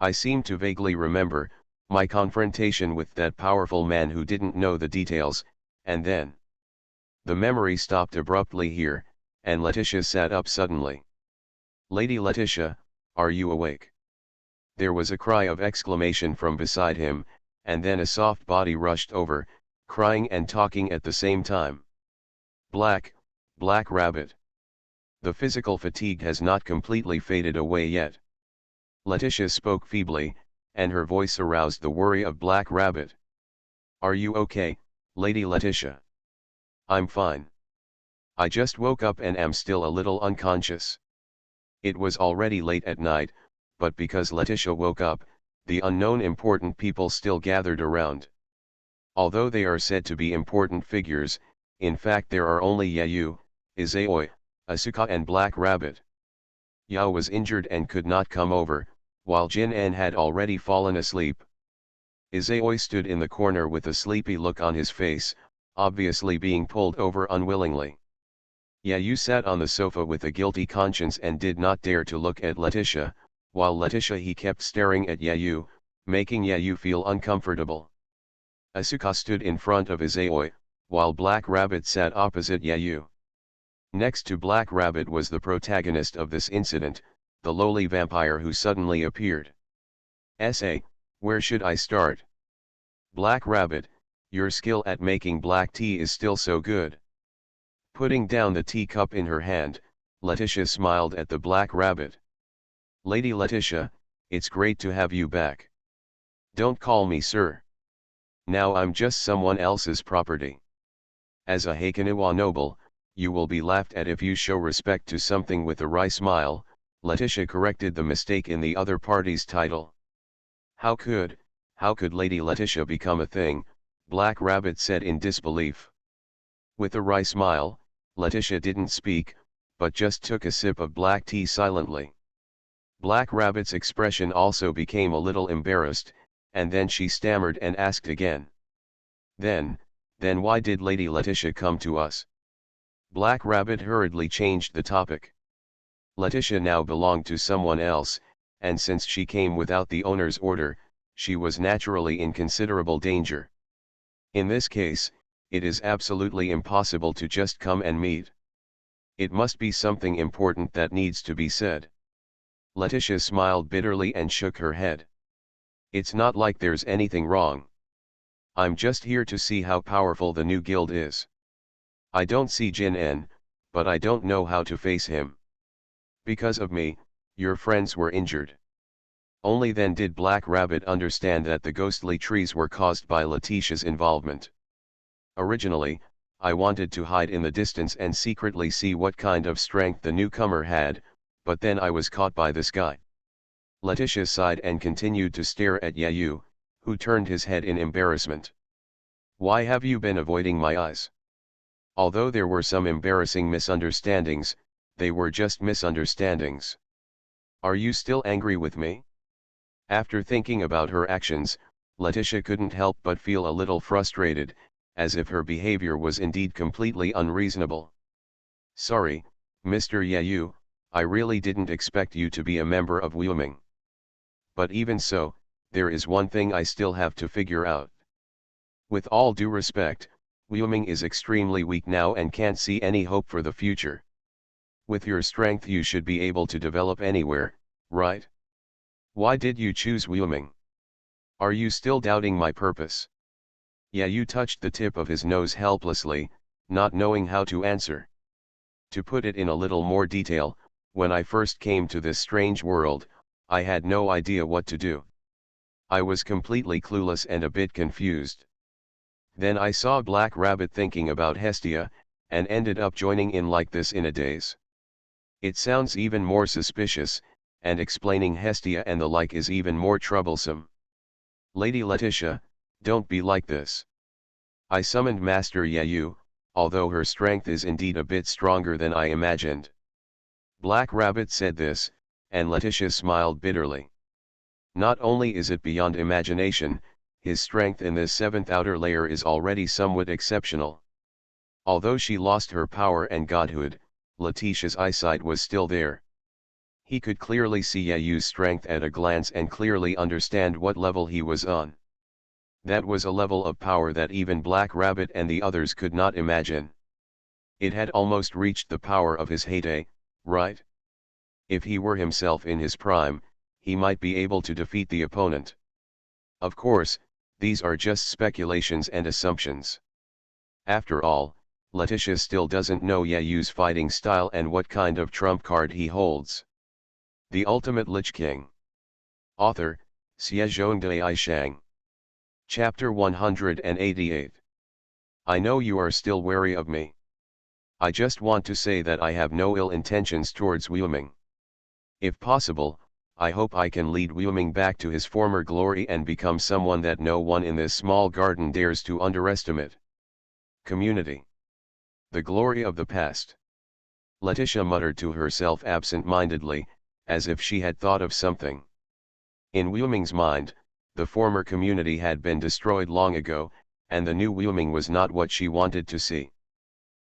I seem to vaguely remember my confrontation with that powerful man who didn't know the details, and then the memory stopped abruptly here, and Letitia sat up suddenly. Lady Letitia, are you awake? There was a cry of exclamation from beside him, and then a soft body rushed over, crying and talking at the same time. Black Rabbit. The physical fatigue has not completely faded away yet. Letitia spoke feebly, and her voice aroused the worry of Black Rabbit. Are you okay, Lady Letitia? I'm fine. I just woke up and am still a little unconscious. It was already late at night, but because Letitia woke up, the unknown important people still gathered around. Although they are said to be important figures, in fact there are only Yayu, Izayoi, Asuka and Black Rabbit. Yao was injured and could not come over, while Jin-en had already fallen asleep. Izayoi stood in the corner with a sleepy look on his face, obviously being pulled over unwillingly. Yayu sat on the sofa with a guilty conscience and did not dare to look at Letitia, while Letitia he kept staring at Yayu, making Yayu feel uncomfortable. Asuka stood in front of Izayoi, while Black Rabbit sat opposite Yayu. Next to Black Rabbit was the protagonist of this incident, the lowly vampire who suddenly appeared. Where should I start? Black Rabbit, your skill at making black tea is still so good. Putting down the teacup in her hand, Letitia smiled at the Black Rabbit. Lady Letitia, it's great to have you back. Don't call me sir. Now I'm just someone else's property. As a Hakoniwa noble, you will be laughed at if you show respect to something with a wry smile. Letitia corrected the mistake in the other party's title. How could Lady Letitia become a thing? Black Rabbit said in disbelief. With a wry smile, Letitia didn't speak, but just took a sip of black tea silently. Black Rabbit's expression also became a little embarrassed, and then she stammered and asked again. Then why did Lady Letitia come to us? Black Rabbit hurriedly changed the topic. Letitia now belonged to someone else, and since she came without the owner's order, she was naturally in considerable danger. In this case, it is absolutely impossible to just come and meet. It must be something important that needs to be said. Letitia smiled bitterly and shook her head. It's not like there's anything wrong. I'm just here to see how powerful the new guild is. I don't see Jin-en, but I don't know how to face him. Because of me, your friends were injured. Only then did Black Rabbit understand that the ghostly trees were caused by Letitia's involvement. Originally, I wanted to hide in the distance and secretly see what kind of strength the newcomer had, but then I was caught by this guy. Letitia sighed and continued to stare at Yayu, who turned his head in embarrassment. Why have you been avoiding my eyes? Although there were some embarrassing misunderstandings, they were just misunderstandings. Are you still angry with me? After thinking about her actions, Letitia couldn't help but feel a little frustrated, as if her behavior was indeed completely unreasonable. Sorry, Mr. Yayu, I really didn't expect you to be a member of Wyoming. But even so, there is one thing I still have to figure out. With all due respect, Wyoming is extremely weak now and can't see any hope for the future. With your strength you should be able to develop anywhere, right? Why did you choose Wyoming? Are you still doubting my purpose? Yayu touched the tip of his nose helplessly, not knowing how to answer. To put it in a little more detail, when I first came to this strange world, I had no idea what to do. I was completely clueless and a bit confused. Then I saw Black Rabbit thinking about Hestia, and ended up joining in like this in a daze. It sounds even more suspicious, and explaining Hestia and the like is even more troublesome. Lady Letitia, don't be like this. I summoned Master Yayu, although her strength is indeed a bit stronger than I imagined. Black Rabbit said this, and Letitia smiled bitterly. Not only is it beyond imagination, his strength in this seventh outer layer is already somewhat exceptional. Although she lost her power and godhood, Letitia's eyesight was still there. He could clearly see Yayu's strength at a glance and clearly understand what level he was on. That was a level of power that even Black Rabbit and the others could not imagine. It had almost reached the power of his heyday, right? If he were himself in his prime, he might be able to defeat the opponent. Of course, these are just speculations and assumptions. After all, Letitia still doesn't know Yayu's fighting style and what kind of trump card he holds. The Ultimate Lich King. Author, Xiezhongdai Shang. Chapter 188. I know you are still wary of me. I just want to say that I have no ill intentions towards Wuming. If possible, I hope I can lead Wuming back to his former glory and become someone that no one in this small garden dares to underestimate. Community. The glory of the past. Letitia muttered to herself absent-mindedly, as if she had thought of something. In Wuming's mind, the former community had been destroyed long ago, and the new Wuming was not what she wanted to see.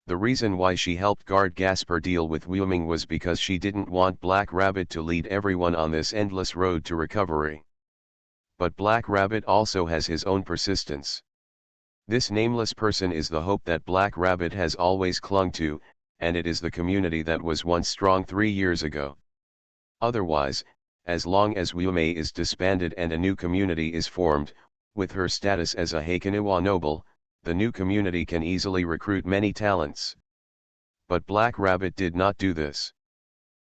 The reason why she helped guard Gasper deal with Wuming was because she didn't want Black Rabbit to lead everyone on this endless road to recovery. But Black Rabbit also has his own persistence. This nameless person is the hope that Black Rabbit has always clung to, and it is the community that was once strong 3 years ago. Otherwise, as long as Wumei is disbanded and a new community is formed, with her status as a Heikaniwa noble, the new community can easily recruit many talents. But Black Rabbit did not do this.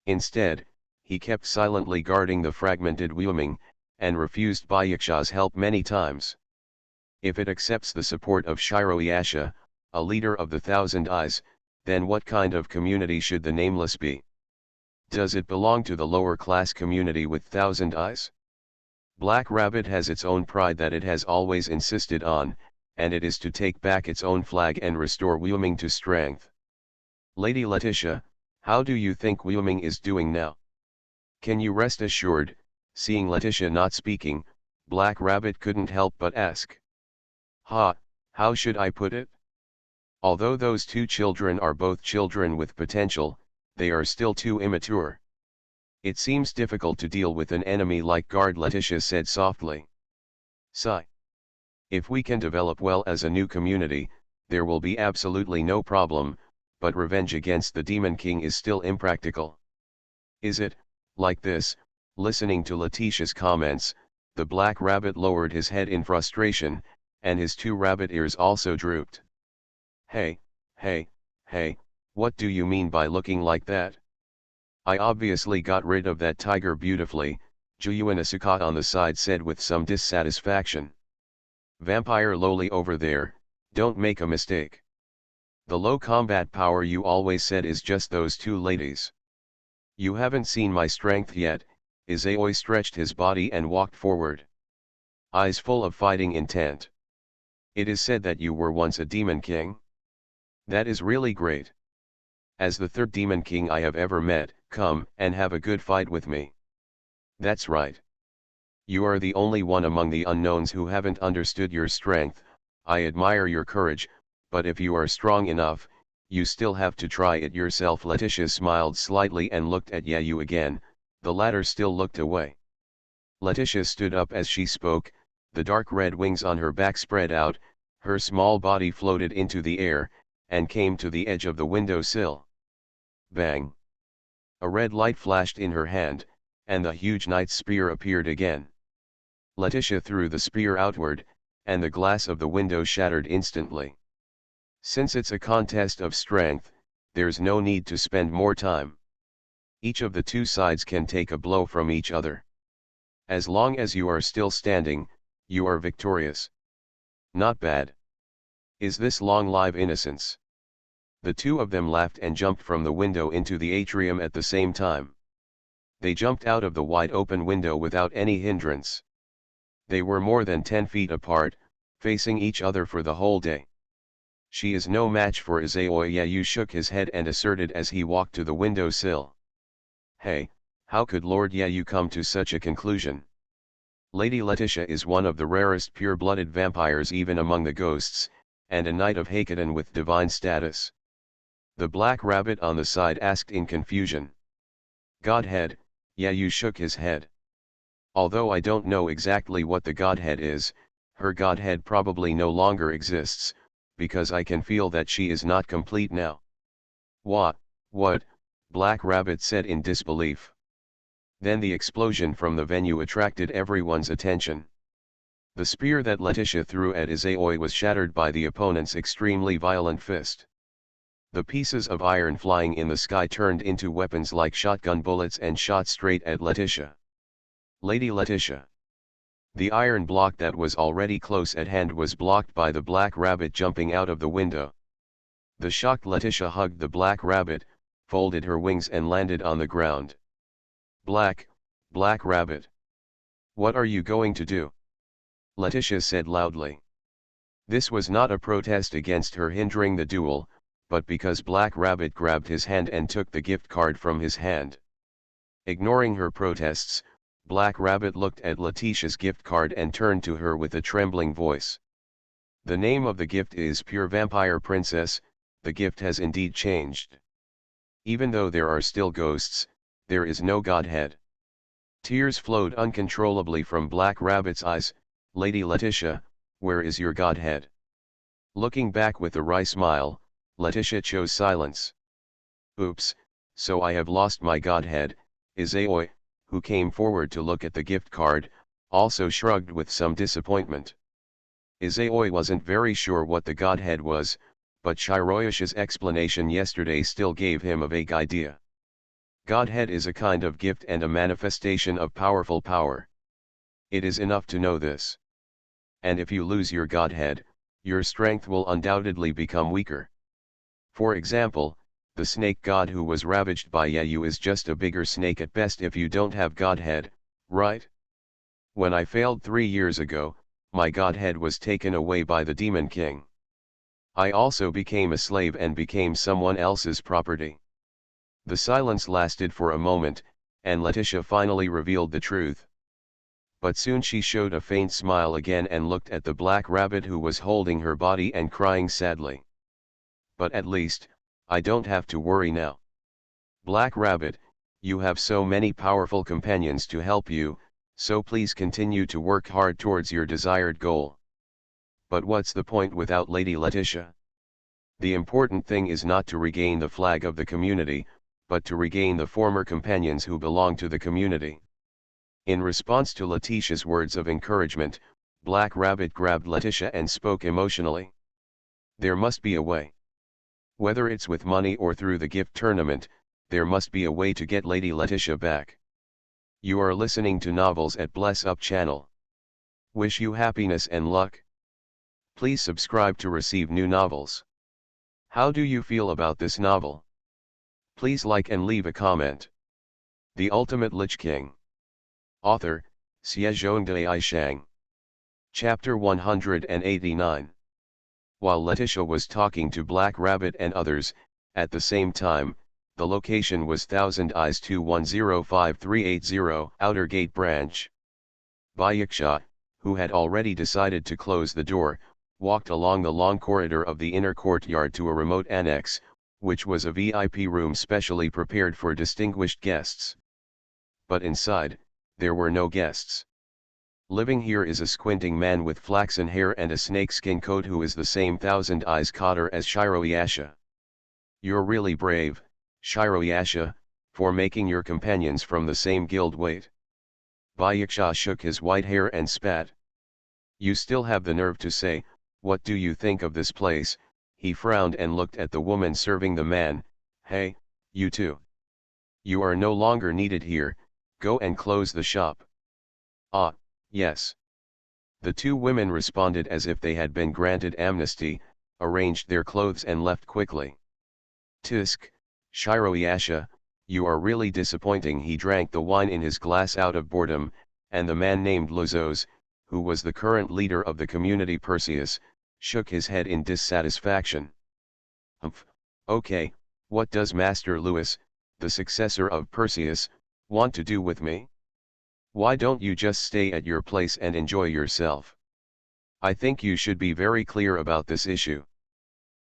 Instead, he kept silently guarding the fragmented Wuming, and refused Byakusha's help many times. If it accepts the support of Shiroyasha, a leader of the Thousand Eyes, then what kind of community should the Nameless be? Does it belong to the lower class community with Thousand Eyes? Black Rabbit has its own pride that it has always insisted on, and it is to take back its own flag and restore Wuming to strength. Lady Letitia, how do you think Wuming is doing now? Can you rest assured? Seeing Letitia not speaking, Black Rabbit couldn't help but ask. How should I put it? Although those two children are both children with potential, they are still too immature. It seems difficult to deal with an enemy like Guard, Letitia said softly. Sigh. If we can develop well as a new community, there will be absolutely no problem, but revenge against the Demon King is still impractical. Is it? Like this? Listening to Letitia's comments, the Black Rabbit lowered his head in frustration, and his two rabbit ears also drooped. Hey, what do you mean by looking like that? I obviously got rid of that tiger beautifully, Juyuan Asuka on the side said with some dissatisfaction. Vampire lowly over there, don't make a mistake. The low combat power you always said is just those two ladies. You haven't seen my strength yet. Izayoi stretched his body and walked forward. Eyes full of fighting intent. It is said that you were once a demon king. That is really great. As the third demon king I have ever met, come and have a good fight with me. That's right. You are the only one among the unknowns who haven't understood your strength. I admire your courage, but if you are strong enough, you still have to try it yourself. Letitia smiled slightly and looked at Yayu again, the latter still looked away. Letitia stood up as she spoke, the dark red wings on her back spread out, her small body floated into the air, and came to the edge of the window sill. Bang! A red light flashed in her hand, and the huge knight's spear appeared again. Letitia threw the spear outward, and the glass of the window shattered instantly. Since it's a contest of strength, there's no need to spend more time. Each of the two sides can take a blow from each other. As long as you are still standing, you are victorious. Not bad. Is this long live innocence? The two of them laughed and jumped from the window into the atrium at the same time. They jumped out of the wide open window without any hindrance. They were more than 10 feet apart, facing each other for the whole day. She is no match for Izayoi. Yayu shook his head and asserted as he walked to the window sill. Hey, how could Lord Yayu come to such a conclusion? Lady Letitia is one of the rarest pure-blooded vampires even among the ghosts, and a knight of Hakadan with divine status. The black rabbit on the side asked in confusion. Godhead, Yayu shook his head. Although I don't know exactly what the Godhead is, her Godhead probably no longer exists, because I can feel that she is not complete now. What? Black Rabbit said in disbelief. Then the explosion from the venue attracted everyone's attention. The spear that Letitia threw at Izayoi was shattered by the opponent's extremely violent fist. The pieces of iron flying in the sky turned into weapons like shotgun bullets and shot straight at Letitia. Lady Letitia. The iron block that was already close at hand was blocked by the black rabbit jumping out of the window. The shocked Letitia hugged the black rabbit, folded her wings and landed on the ground. Black Rabbit. What are you going to do? Letitia said loudly. This was not a protest against her hindering the duel, but because Black Rabbit grabbed his hand and took the gift card from his hand. Ignoring her protests, Black Rabbit looked at Letitia's gift card and turned to her with a trembling voice. The name of the gift is Pure Vampire Princess. The gift has indeed changed. Even though there are still ghosts, there is no Godhead. Tears flowed uncontrollably from Black Rabbit's eyes. Lady Letitia, where is your Godhead? Looking back with a wry smile, Letitia chose silence. Oops, so I have lost my Godhead. Izayoi, who came forward to look at the gift card, also shrugged with some disappointment. Izayoi wasn't very sure what the Godhead was, but Shiroyashi's explanation yesterday still gave him a vague idea. Godhead is a kind of gift and a manifestation of powerful power. It is enough to know this. And if you lose your Godhead, your strength will undoubtedly become weaker. For example, the snake god who was ravaged by Yayu is just a bigger snake at best if you don't have Godhead, right? When I failed 3 years ago, my Godhead was taken away by the Demon King. I also became a slave and became someone else's property. The silence lasted for a moment, and Letitia finally revealed the truth. But soon she showed a faint smile again and looked at the black rabbit who was holding her body and crying sadly. But at least, I don't have to worry now. Black Rabbit, you have so many powerful companions to help you, so please continue to work hard towards your desired goal. But what's the point without Lady Letitia? The important thing is not to regain the flag of the community, but to regain the former companions who belong to the community. In response to Letitia's words of encouragement, Black Rabbit grabbed Letitia and spoke emotionally. There must be a way. Whether it's with money or through the gift tournament, there must be a way to get Lady Letitia back. You are listening to Novels at Bless Up channel. Wish you happiness and luck. Please subscribe to receive new novels. How do you feel about this novel? Please like and leave a comment. The Ultimate Lich King. Author, Xiezhongde Aishang. Chapter 189. While Letitia was talking to Black Rabbit and others, at the same time, the location was Thousand Eyes 2105-380 Outer Gate Branch. Bayaksha, who had already decided to close the door, walked along the long corridor of the inner courtyard to a remote annex, which was a VIP room specially prepared for distinguished guests. But inside, there were no guests. Living here is a squinting man with flaxen hair and a snakeskin coat who is the same Thousand Eyes cotter as Shiroyasha. You're really brave, Shiroyasha, for making your companions from the same guild wait. Bayaksha shook his white hair and spat. You still have the nerve to say, what do you think of this place? He frowned and looked at the woman serving the man. Hey, you two. You are no longer needed here, go and close the shop. Ah, yes. The two women responded as if they had been granted amnesty, arranged their clothes and left quickly. Tisk, Shiroyasha, you are really disappointing. He drank the wine in his glass out of boredom, and the man named Lozos, who was the current leader of the community Perseus, shook his head in dissatisfaction. Okay, what does Master Lewis, the successor of Perseus, want to do with me? Why don't you just stay at your place and enjoy yourself? I think you should be very clear about this issue.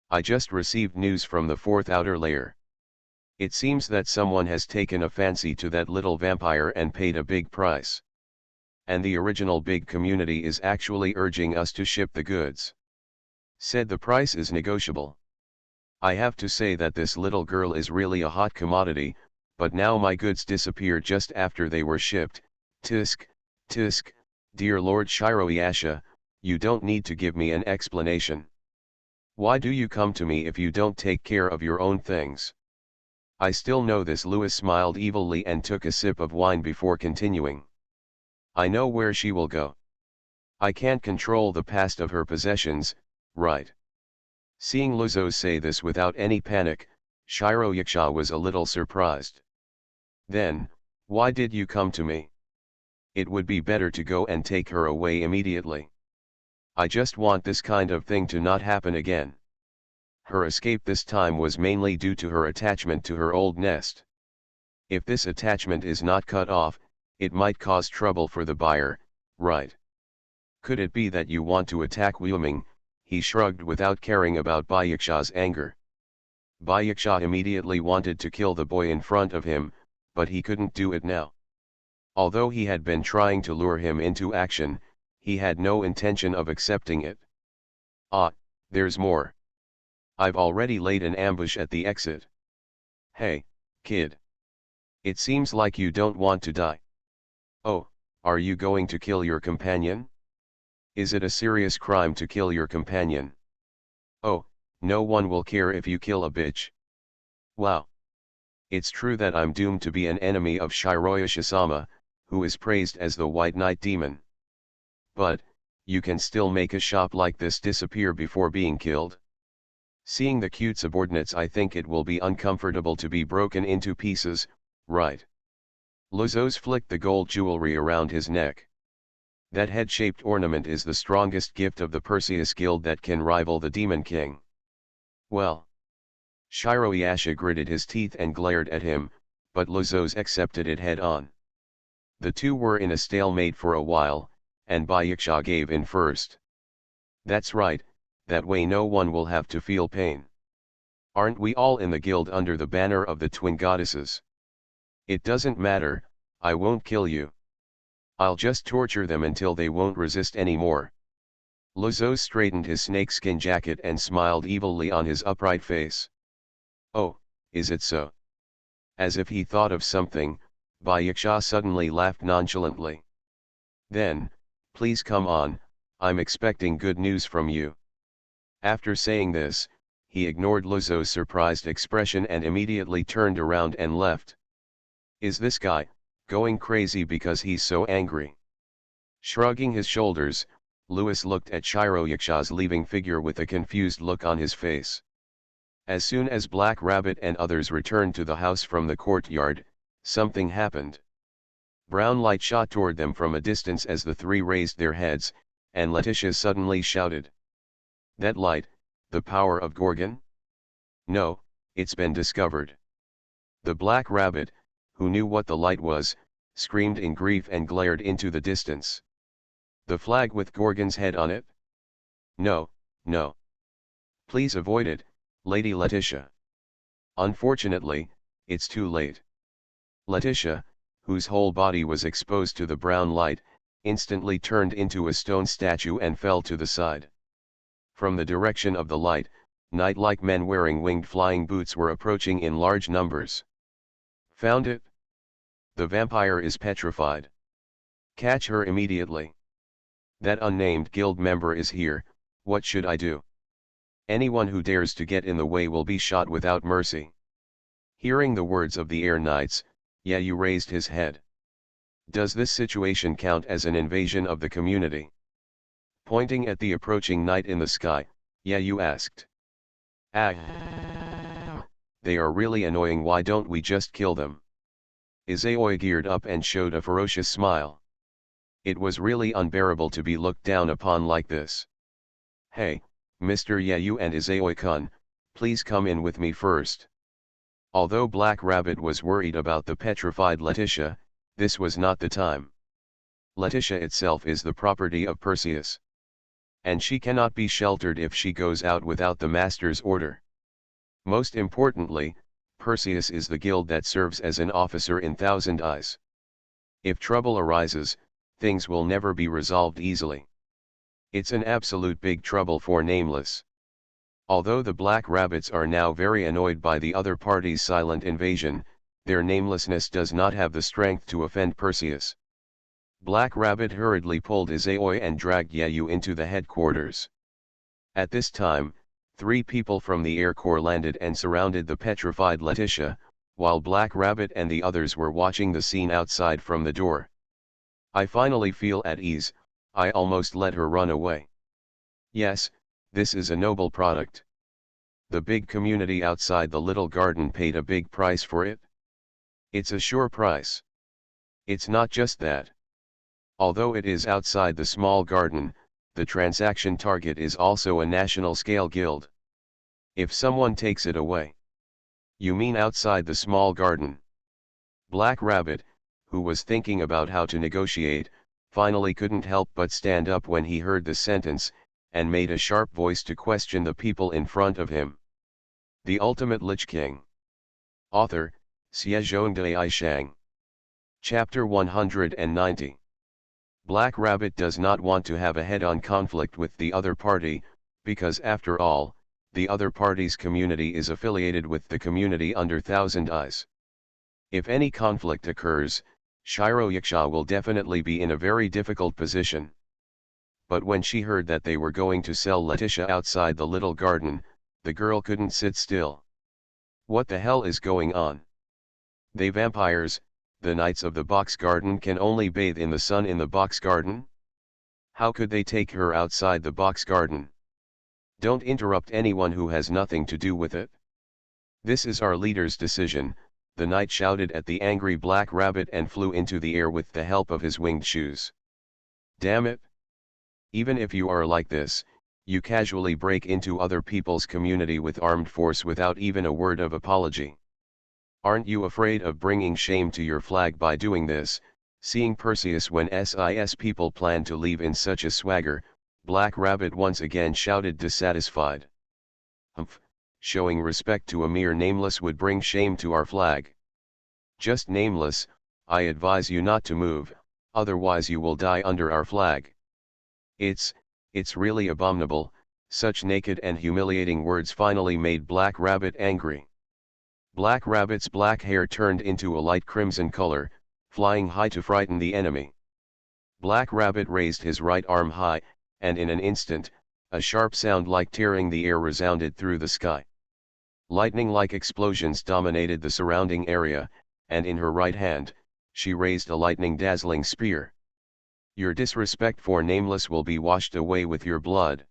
I just received news from the fourth outer layer. It seems that someone has taken a fancy to that little vampire and paid a big price. And the original big community is actually urging us to ship the goods. Said the price is negotiable. I have to say that this little girl is really a hot commodity, but now my goods disappear just after they were shipped. Tisk, tisk, dear Lord Shiroyasha, you don't need to give me an explanation. Why do you come to me if you don't take care of your own things? I still know this. Lewis smiled evilly and took a sip of wine before continuing. I know where she will go. I can't control the past of her possessions, right? Seeing Luzos say this without any panic, Shiroyaksha was a little surprised. Then, why did you come to me? It would be better to go and take her away immediately. I just want this kind of thing to not happen again. Her escape this time was mainly due to her attachment to her old nest. If this attachment is not cut off, it might cause trouble for the buyer, right? Could it be that you want to attack Wyoming? He shrugged without caring about Bayaksha's anger. Bayaksha immediately wanted to kill the boy in front of him, but he couldn't do it now. Although he had been trying to lure him into action, he had no intention of accepting it. Ah, there's more. I've already laid an ambush at the exit. Hey, kid. It seems like you don't want to die. Oh, are you going to kill your companion? Is it a serious crime to kill your companion? Oh, no one will care if you kill a bitch. Wow. It's true that I'm doomed to be an enemy of Shiroyasha-sama, who is praised as the White Knight Demon. But, you can still make a shop like this disappear before being killed? Seeing the cute subordinates, I think it will be uncomfortable to be broken into pieces, right? Luzos flicked the gold jewelry around his neck. That head-shaped ornament is the strongest gift of the Perseus Guild that can rival the Demon King. Well. Shiroyasha gritted his teeth and glared at him, but Luzos accepted it head-on. The two were in a stalemate for a while, and Bayaksha gave in first. That's right, that way no one will have to feel pain. Aren't we all in the guild under the banner of the twin goddesses? It doesn't matter, I won't kill you. I'll just torture them until they won't resist anymore. Luzos straightened his snakeskin jacket and smiled evilly on his upright face. Oh, is it so? As if he thought of something, Bayaksha suddenly laughed nonchalantly. Then, please come on, I'm expecting good news from you. After saying this, he ignored Luzos' surprised expression and immediately turned around and left. Is this guy going crazy because he's so angry? Shrugging his shoulders, Lewis looked at Shiroyaksha's leaving figure with a confused look on his face. As soon as Black Rabbit and others returned to the house from the courtyard, something happened. Brown light shot toward them from a distance as the three raised their heads, and Letitia suddenly shouted. That light, the power of Gorgon? No, it's been discovered. The Black Rabbit, who knew what the light was, screamed in grief and glared into the distance. The flag with Gorgon's head on it? No, no. Please avoid it, Lady Letitia. Unfortunately, it's too late. Letitia, whose whole body was exposed to the brown light, instantly turned into a stone statue and fell to the side. From the direction of the light, knight-like men wearing winged flying boots were approaching in large numbers. Found it? The vampire is petrified. Catch her immediately. That unnamed guild member is here, what should I do? Anyone who dares to get in the way will be shot without mercy. Hearing the words of the air knights, Yayu raised his head. Does this situation count as an invasion of the community? Pointing at the approaching knight in the sky, Yayu asked. Ah, they are really annoying, why don't we just kill them? Izayoi geared up and showed a ferocious smile. It was really unbearable to be looked down upon like this. Hey, Mr. Yayu and Izayoi-kun, please come in with me first. Although Black Rabbit was worried about the petrified Letitia, this was not the time. Letitia itself is the property of Perseus. And she cannot be sheltered if she goes out without the master's order. Most importantly, Perseus is the guild that serves as an officer in Thousand Eyes. If trouble arises, things will never be resolved easily. It's an absolute big trouble for Nameless. Although the Black Rabbits are now very annoyed by the other party's silent invasion, their namelessness does not have the strength to offend Perseus. Black Rabbit hurriedly pulled Izaoi and dragged Yayu into the headquarters. At this time, 3 people from the Air Corps landed and surrounded the petrified Letitia, while Black Rabbit and the others were watching the scene outside from the door. I finally feel at ease. I almost let her run away. Yes, this is a noble product. The big community outside the little garden paid a big price for it. It's a sure price. It's not just that. Although it is outside the small garden, the transaction target is also a national-scale guild. If someone takes it away. You mean outside the small garden? Black Rabbit, who was thinking about how to negotiate, finally couldn't help but stand up when he heard the sentence, and made a sharp voice to question the people in front of him. The Ultimate Lich King. Author, Xiezhong Dai Shang. Chapter 190. Black Rabbit does not want to have a head-on conflict with the other party, because after all, the other party's community is affiliated with the community under Thousand Eyes. If any conflict occurs, Shiro Yaksha will definitely be in a very difficult position. But when she heard that they were going to sell Letitia outside the little garden, the girl couldn't sit still. What the hell is going on? They vampires, the knights of the box garden can only bathe in the sun in the box garden? How could they take her outside the box garden? Don't interrupt anyone who has nothing to do with it. This is our leader's decision, the knight shouted at the angry Black Rabbit and flew into the air with the help of his winged shoes. Damn it! Even if you are like this, you casually break into other people's community with armed force without even a word of apology. Aren't you afraid of bringing shame to your flag by doing this? Seeing Perseus when SIS people plan to leave in such a swagger, Black Rabbit once again shouted dissatisfied. Humph, showing respect to a mere nameless would bring shame to our flag. Just Nameless, I advise you not to move, otherwise you will die under our flag. It's really abominable. Such naked and humiliating words finally made Black Rabbit angry. Black Rabbit's black hair turned into a light crimson color, flying high to frighten the enemy. Black Rabbit raised his right arm high, and in an instant, a sharp sound like tearing the air resounded through the sky. Lightning-like explosions dominated the surrounding area, and in her right hand, she raised a lightning-dazzling spear. Your disrespect for Nameless will be washed away with your blood.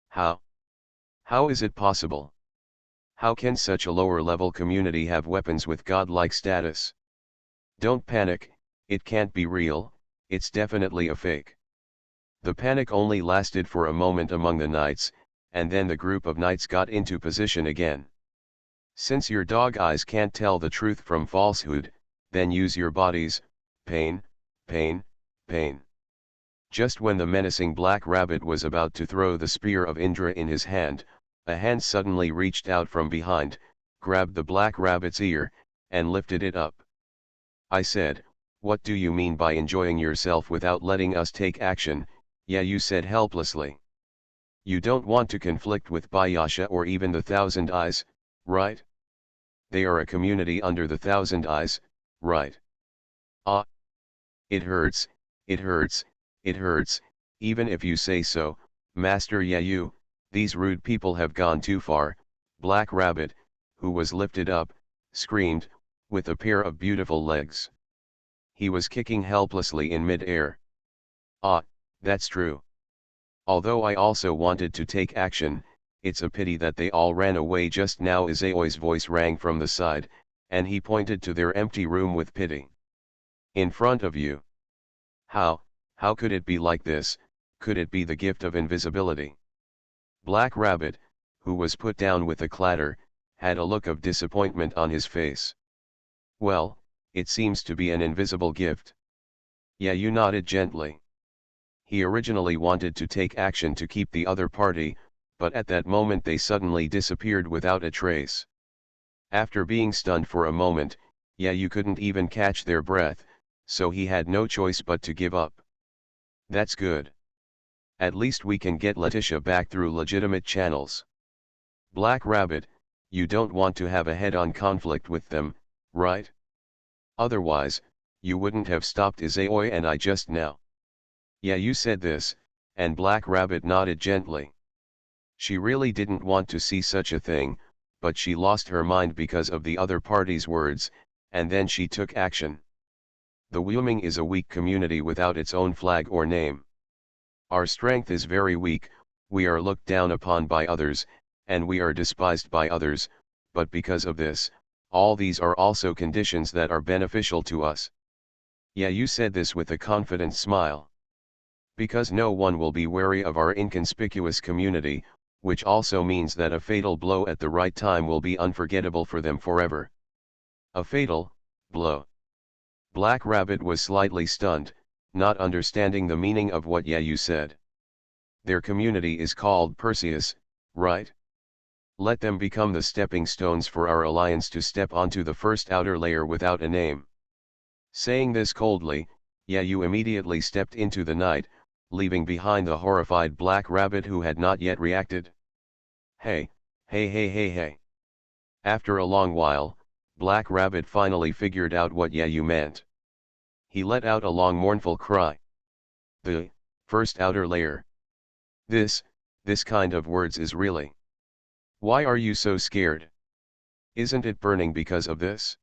How? How is it possible? How can such a lower-level community have weapons with godlike status? Don't panic, it can't be real, it's definitely a fake. The panic only lasted for a moment among the knights, and then the group of knights got into position again. Since your dog eyes can't tell the truth from falsehood, then use your bodies, pain, pain, pain. Just when the menacing Black Rabbit was about to throw the spear of Indra in his hand, a hand suddenly reached out from behind, grabbed the Black Rabbit's ear, and lifted it up. I said, "What do you mean by enjoying yourself without letting us take action?" Yayu said helplessly. You don't want to conflict with Bayasha or even the Thousand Eyes, right? They are a community under the Thousand Eyes, right? Ah. It hurts, it hurts, it hurts, even if you say so, Master Yayu, these rude people have gone too far. Black Rabbit, who was lifted up, screamed, with a pair of beautiful legs. He was kicking helplessly in mid-air. Ah, that's true. Although I also wanted to take action, it's a pity that they all ran away just now. Izaoi's voice rang from the side, and he pointed to their empty room with pity. In front of you. How could it be like this? Could it be the gift of invisibility? Black Rabbit, who was put down with a clatter, had a look of disappointment on his face. Well, it seems to be an invisible gift. Yayu nodded gently. He originally wanted to take action to keep the other party, but at that moment they suddenly disappeared without a trace. After being stunned for a moment, Yayu couldn't even catch their breath, so he had no choice but to give up. That's good. At least we can get Letitia back through legitimate channels. Black Rabbit, you don't want to have a head-on conflict with them, right? Otherwise, you wouldn't have stopped Izayoi and I just now. Yeah, you said this, and Black Rabbit nodded gently. She really didn't want to see such a thing, but she lost her mind because of the other party's words, and then she took action. The Wyoming is a weak community without its own flag or name. Our strength is very weak, we are looked down upon by others, and we are despised by others, but because of this, all these are also conditions that are beneficial to us. Yeah, you said this with a confident smile. Because no one will be wary of our inconspicuous community, which also means that a fatal blow at the right time will be unforgettable for them forever. A fatal blow. Black Rabbit was slightly stunned, not understanding the meaning of what Yayu said. Their community is called Perseus, right? Let them become the stepping stones for our alliance to step onto the first outer layer without a name. Saying this coldly, Yayu immediately stepped into the night, leaving behind the horrified Black Rabbit who had not yet reacted. Hey, hey hey hey hey. After a long while, Black Rabbit finally figured out what Yayu meant. He let out a long mournful cry. The first outer layer. This kind of words is really. Why are you so scared? Isn't it burning because of this?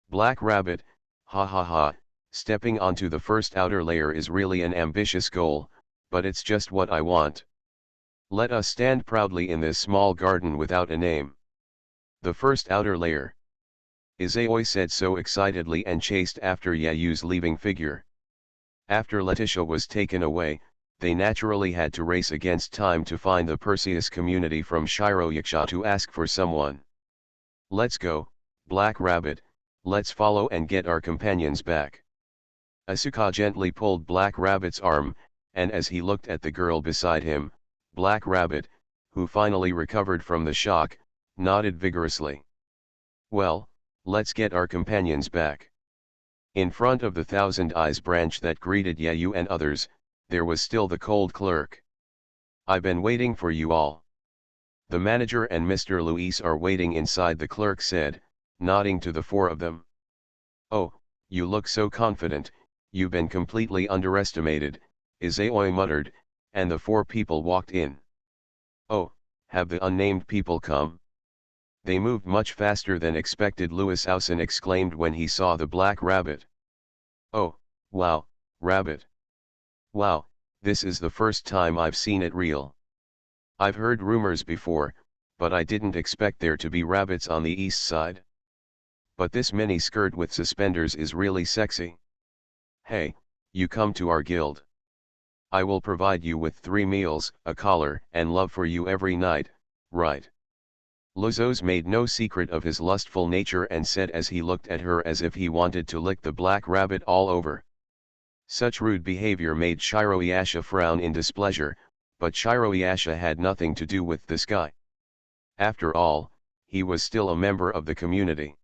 Black Rabbit, ha ha ha, stepping onto the first outer layer is really an ambitious goal, but it's just what I want. Let us stand proudly in this small garden without a name. The first outer layer. Izayoi said so excitedly and chased after Yayu's leaving figure. After Letitia was taken away, they naturally had to race against time to find the Perseus community from Shiroyaksha to ask for someone. Let's go, Black Rabbit, let's follow and get our companions back. Asuka gently pulled Black Rabbit's arm, and as he looked at the girl beside him, Black Rabbit, who finally recovered from the shock, nodded vigorously. Well, let's get our companions back. In front of the Thousand Eyes branch that greeted Yayu and others, there was still the cold clerk. I've been waiting for you all. The manager and Mr. Luis are waiting inside, the clerk said, nodding to the four of them. Oh, you look so confident, you've been completely underestimated, Izayoi muttered, and the four people walked in. Oh, have the unnamed people come? They moved much faster than expected, Louis Ausen exclaimed when he saw the Black Rabbit. Oh, wow, Rabbit. Wow, this is the first time I've seen it real. I've heard rumors before, but I didn't expect there to be rabbits on the east side. But this mini skirt with suspenders is really sexy. Hey, you come to our guild. I will provide you with 3 meals, a collar, and love for you every night, right? Lozos made no secret of his lustful nature and said as he looked at her as if he wanted to lick the Black Rabbit all over. Such rude behavior made Shiroyasha frown in displeasure, but Shiroyasha had nothing to do with this guy. After all, he was still a member of the community.